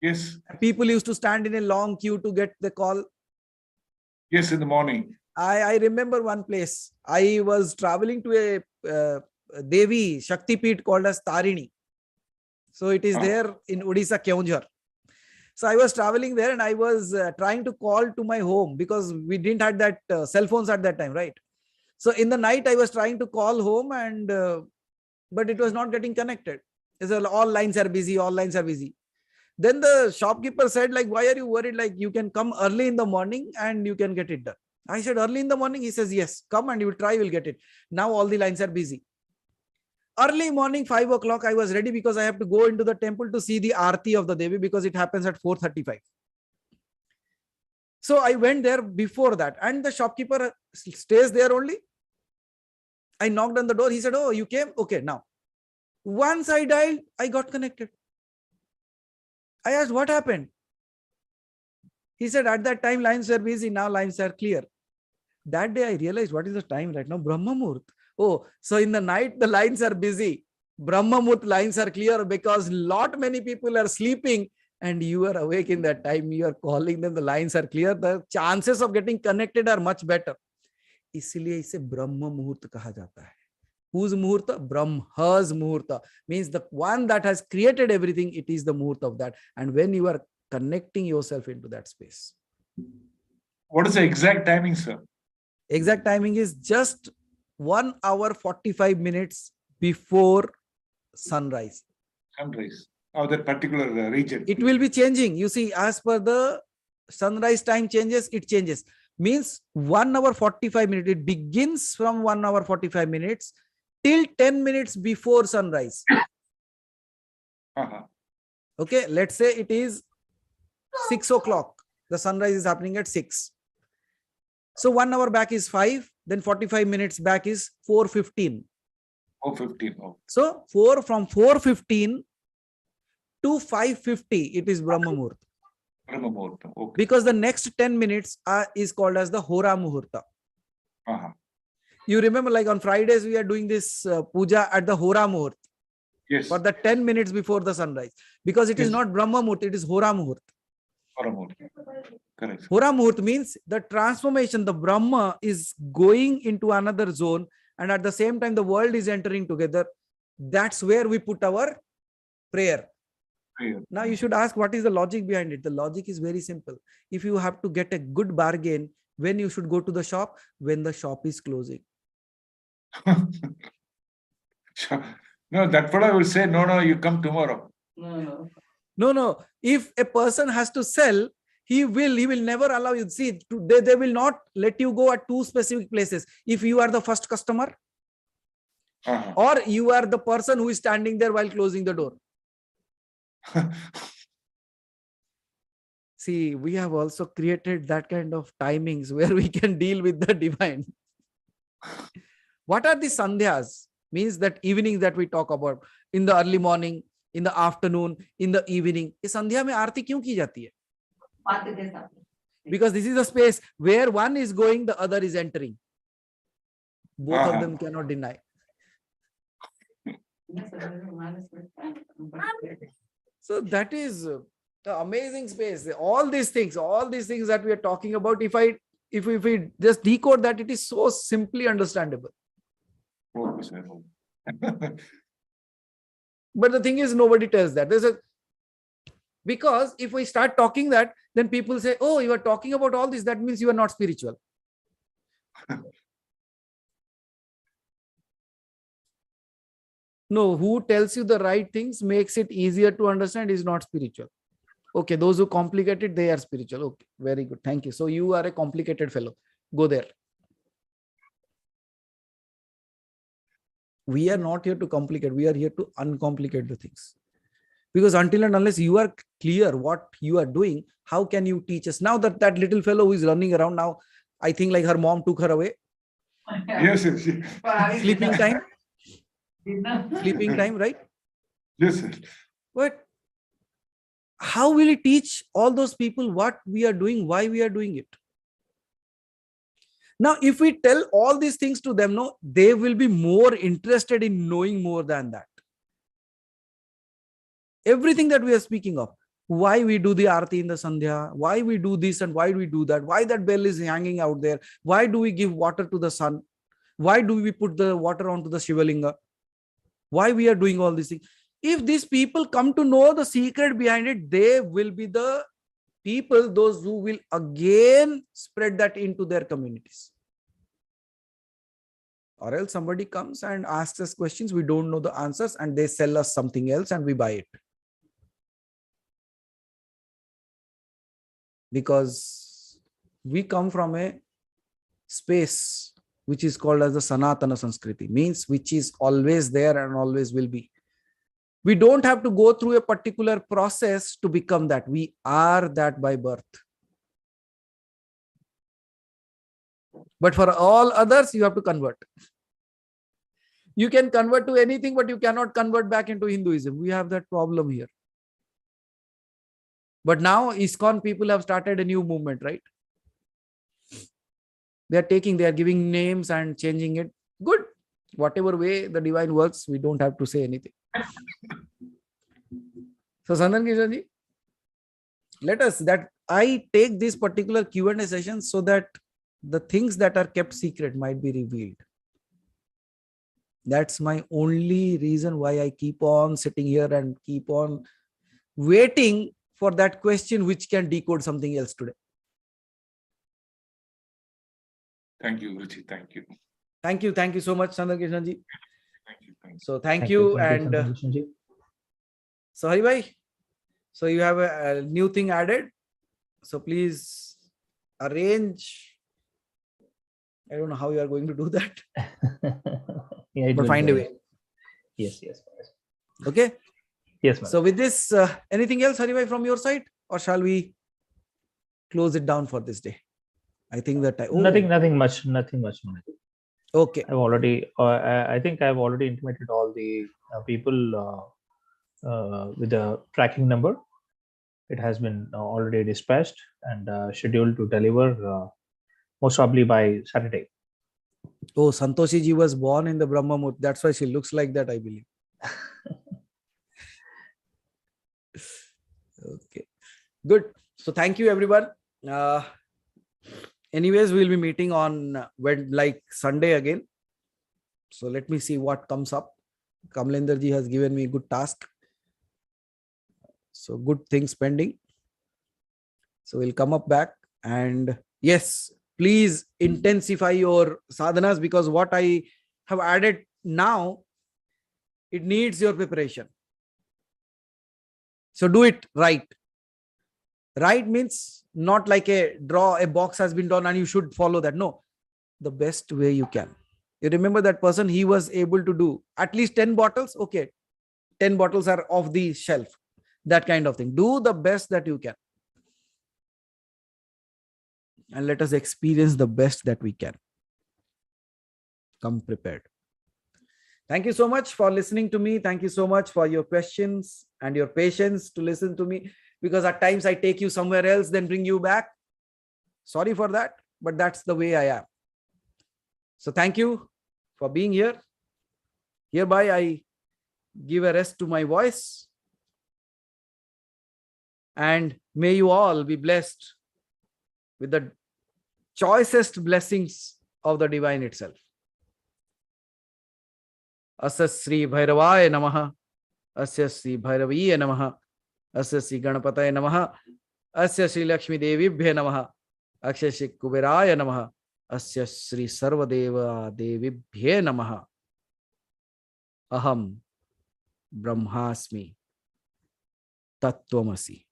Yes. People used to stand in a long queue to get the call. Yes, in the morning. I remember one place. I was traveling to a Devi Shakti Peeth called as Tarini. So it is there in Odisha, Keonjhar. So I was traveling there and I was trying to call to my home, because we didn't have that cell phones at that time, right? So in the night I was trying to call home, and but it was not getting connected. It's all lines are busy, all lines are busy. Then the shopkeeper said, like, why are you worried? Like, you can come early in the morning and you can get it done. I said, early in the morning? He says, yes, come and you will try, you will get it. Now all the lines are busy. Early morning, 5 o'clock, I was ready, because I have to go into the temple to see the Aarti of the Devi, because it happens at 4:35. So I went there before that, and the shopkeeper stays there only. I knocked on the door. He said, oh, you came? Okay, now. Once I dialed, I got connected. I asked, what happened? He said, at that time, lines were busy. Now lines are clear. That day, I realized, what is the time right now? Brahma Muhurt. Oh, so in the night, the lines are busy. Brahma Muhurt lines are clear, because many people are sleeping and you are awake in that time. You are calling them, the lines are clear. The chances of getting connected are much better. इसलिए इसे ब्रह्म मुहूर्त कहा जाता है. Whose मुहूर्त? Brahma's मुहूर्त. Means the one that has created everything, it is the muhurt of that. And when you are connecting yourself into that space. What is the exact timing, sir? Exact timing is just 1 hour 45 minutes before sunrise. Sunrise of that particular region. It will be changing. You see, as per the sunrise time changes, it changes. Means 1 hour 45 minutes. It begins from 1 hour 45 minutes till 10 minutes before sunrise. Okay, let's say it is 6 o'clock. The sunrise is happening at 6. So 1 hour back is 5. Then 45 minutes back is 4:15. 4:15. Oh. So from 4:15 to 5:50, it is Brahma Muhurta. Brahma Muhurta. Okay. Because the next 10 minutes is called as the Hora Muhurta. Uh-huh. You remember, like on Fridays, we are doing this puja at the Hora Muhurta Yes. for the 10 minutes before the sunrise. Because it is Yes. not Brahma Muhurta, it is Hora Muhurta. Brahma Muhurta. Correct. Hora Muhurta means the transformation, the Brahma is going into another zone, and at the same time, the world is entering together. That's where we put our prayer. Prayer. Now you should ask, what is the logic behind it? The logic is very simple. If you have to get a good bargain, when you should go to the shop? When the shop is closing. No, that fellow will say, no, you come tomorrow. No. If a person has to sell, he will never allow you. See, they will not let you go at two specific places. If you are the first customer, Uh-huh. or you are the person who is standing there while closing the door. See, we have also created that kind of timings where we can deal with the divine. What are the sandhyas? Means that evening that we talk about. In the early morning, in the afternoon, in the evening. Is sandhya mein aarti kyun ki jati hai? Because this is a space where one is going, the other is entering. Both of them cannot deny. So that is the amazing space. All these things that we are talking about, if we just decode that, it is so simply understandable. Okay, sir. But the thing is, nobody tells that. Because if we start talking that, then people say, oh, you are talking about all this, that means you are not spiritual. No, who tells you the right things, makes it easier to understand, is not spiritual. Okay, those who complicate it, they are spiritual. Okay, very good. Thank you. So you are a complicated fellow. Go there. We are not here to complicate. We are here to uncomplicate the things. Because until and unless you are clear what you are doing, how can you teach us? Now that little fellow who is running around now, I think like her mom took her away. Yes. Sleeping time. Sleeping time, right? Yes, sir. But how will it teach all those people what we are doing, why we are doing it? Now, if we tell all these things to them, no, they will be more interested in knowing more than that. Everything that we are speaking of, why we do the arati in the sandhya, why we do this and why we do that, why that bell is hanging out there, why do we give water to the sun, why do we put the water onto the Shivalinga, why we are doing all these things. If these people come to know the secret behind it, they will be the people, those who will again spread that into their communities. Or else somebody comes and asks us questions, we don't know the answers, and they sell us something else and we buy it. Because we come from a space which is called as the Sanatana Sanskriti, means which is always there and always will be. We don't have to go through a particular process to become that. We are that by birth. But for all others, you have to convert. You can convert to anything, but you cannot convert back into Hinduism. We have that problem here. But now ISKCON people have started a new movement, right? They are giving names and changing it. Good. Whatever way the divine works, we don't have to say anything. So Sanatan Kishan ji, let us, that I take this particular Q&A session so that the things that are kept secret might be revealed. That's my only reason why I keep on sitting here and keep on waiting for that question which can decode something else today. Thank you, Ruchi. Thank you. Thank you so much, Sanatan Kishan ji. Thank you. So thank you. And Sanatan Kishan ji. so Hari bhai, so you have a new thing added. So please arrange. I don't know how you are going to do that. Yeah, it But will find be. a way. Yes. Okay. Yes, ma'am. So with this, anything else, Hari bhai, from your side, or shall we close it down for this day? I think that Nothing much. Ma'am. Okay. I've already, I think I've already intimated all the people with the tracking number. It has been already dispatched and scheduled to deliver most probably by Saturday. Oh, Santoshi ji was born in the Brahma Muhurt. That's why she looks like that, I believe. Okay, good. So thank you, everyone. Anyways, we'll be meeting on like Sunday again. So let me see what comes up. Kamlender ji has given me a good task. So good things pending. So we'll come up back, and yes, please intensify your sadhanas, because what I have added now, it needs your preparation. So do it right. Right means not like a box has been done and you should follow that. No, the best way you can. You remember that person, he was able to do at least 10 bottles. Okay, 10 bottles are off the shelf. That kind of thing. Do the best that you can. And let us experience the best that we can. Come prepared. Thank you so much for listening to me. Thank you so much for your questions and your patience to listen to me, because at times I take you somewhere else, then bring you back. Sorry for that, but that's the way I am. So thank you for being here. Hereby I give a rest to my voice. And may you all be blessed with the choicest blessings of the divine itself. Asya Sri Bhairavaya Namaha. Asya Sri Bhairaviya Namaha. Asya Sri Ganapataya Namaha. Asya Sri Lakshmi Devibhya Namaha. Asya Sri Kuberaya Namaha. Asya Sri Sarvadeva Devibhya Namaha. Aham Brahmasmi Tattvamasi.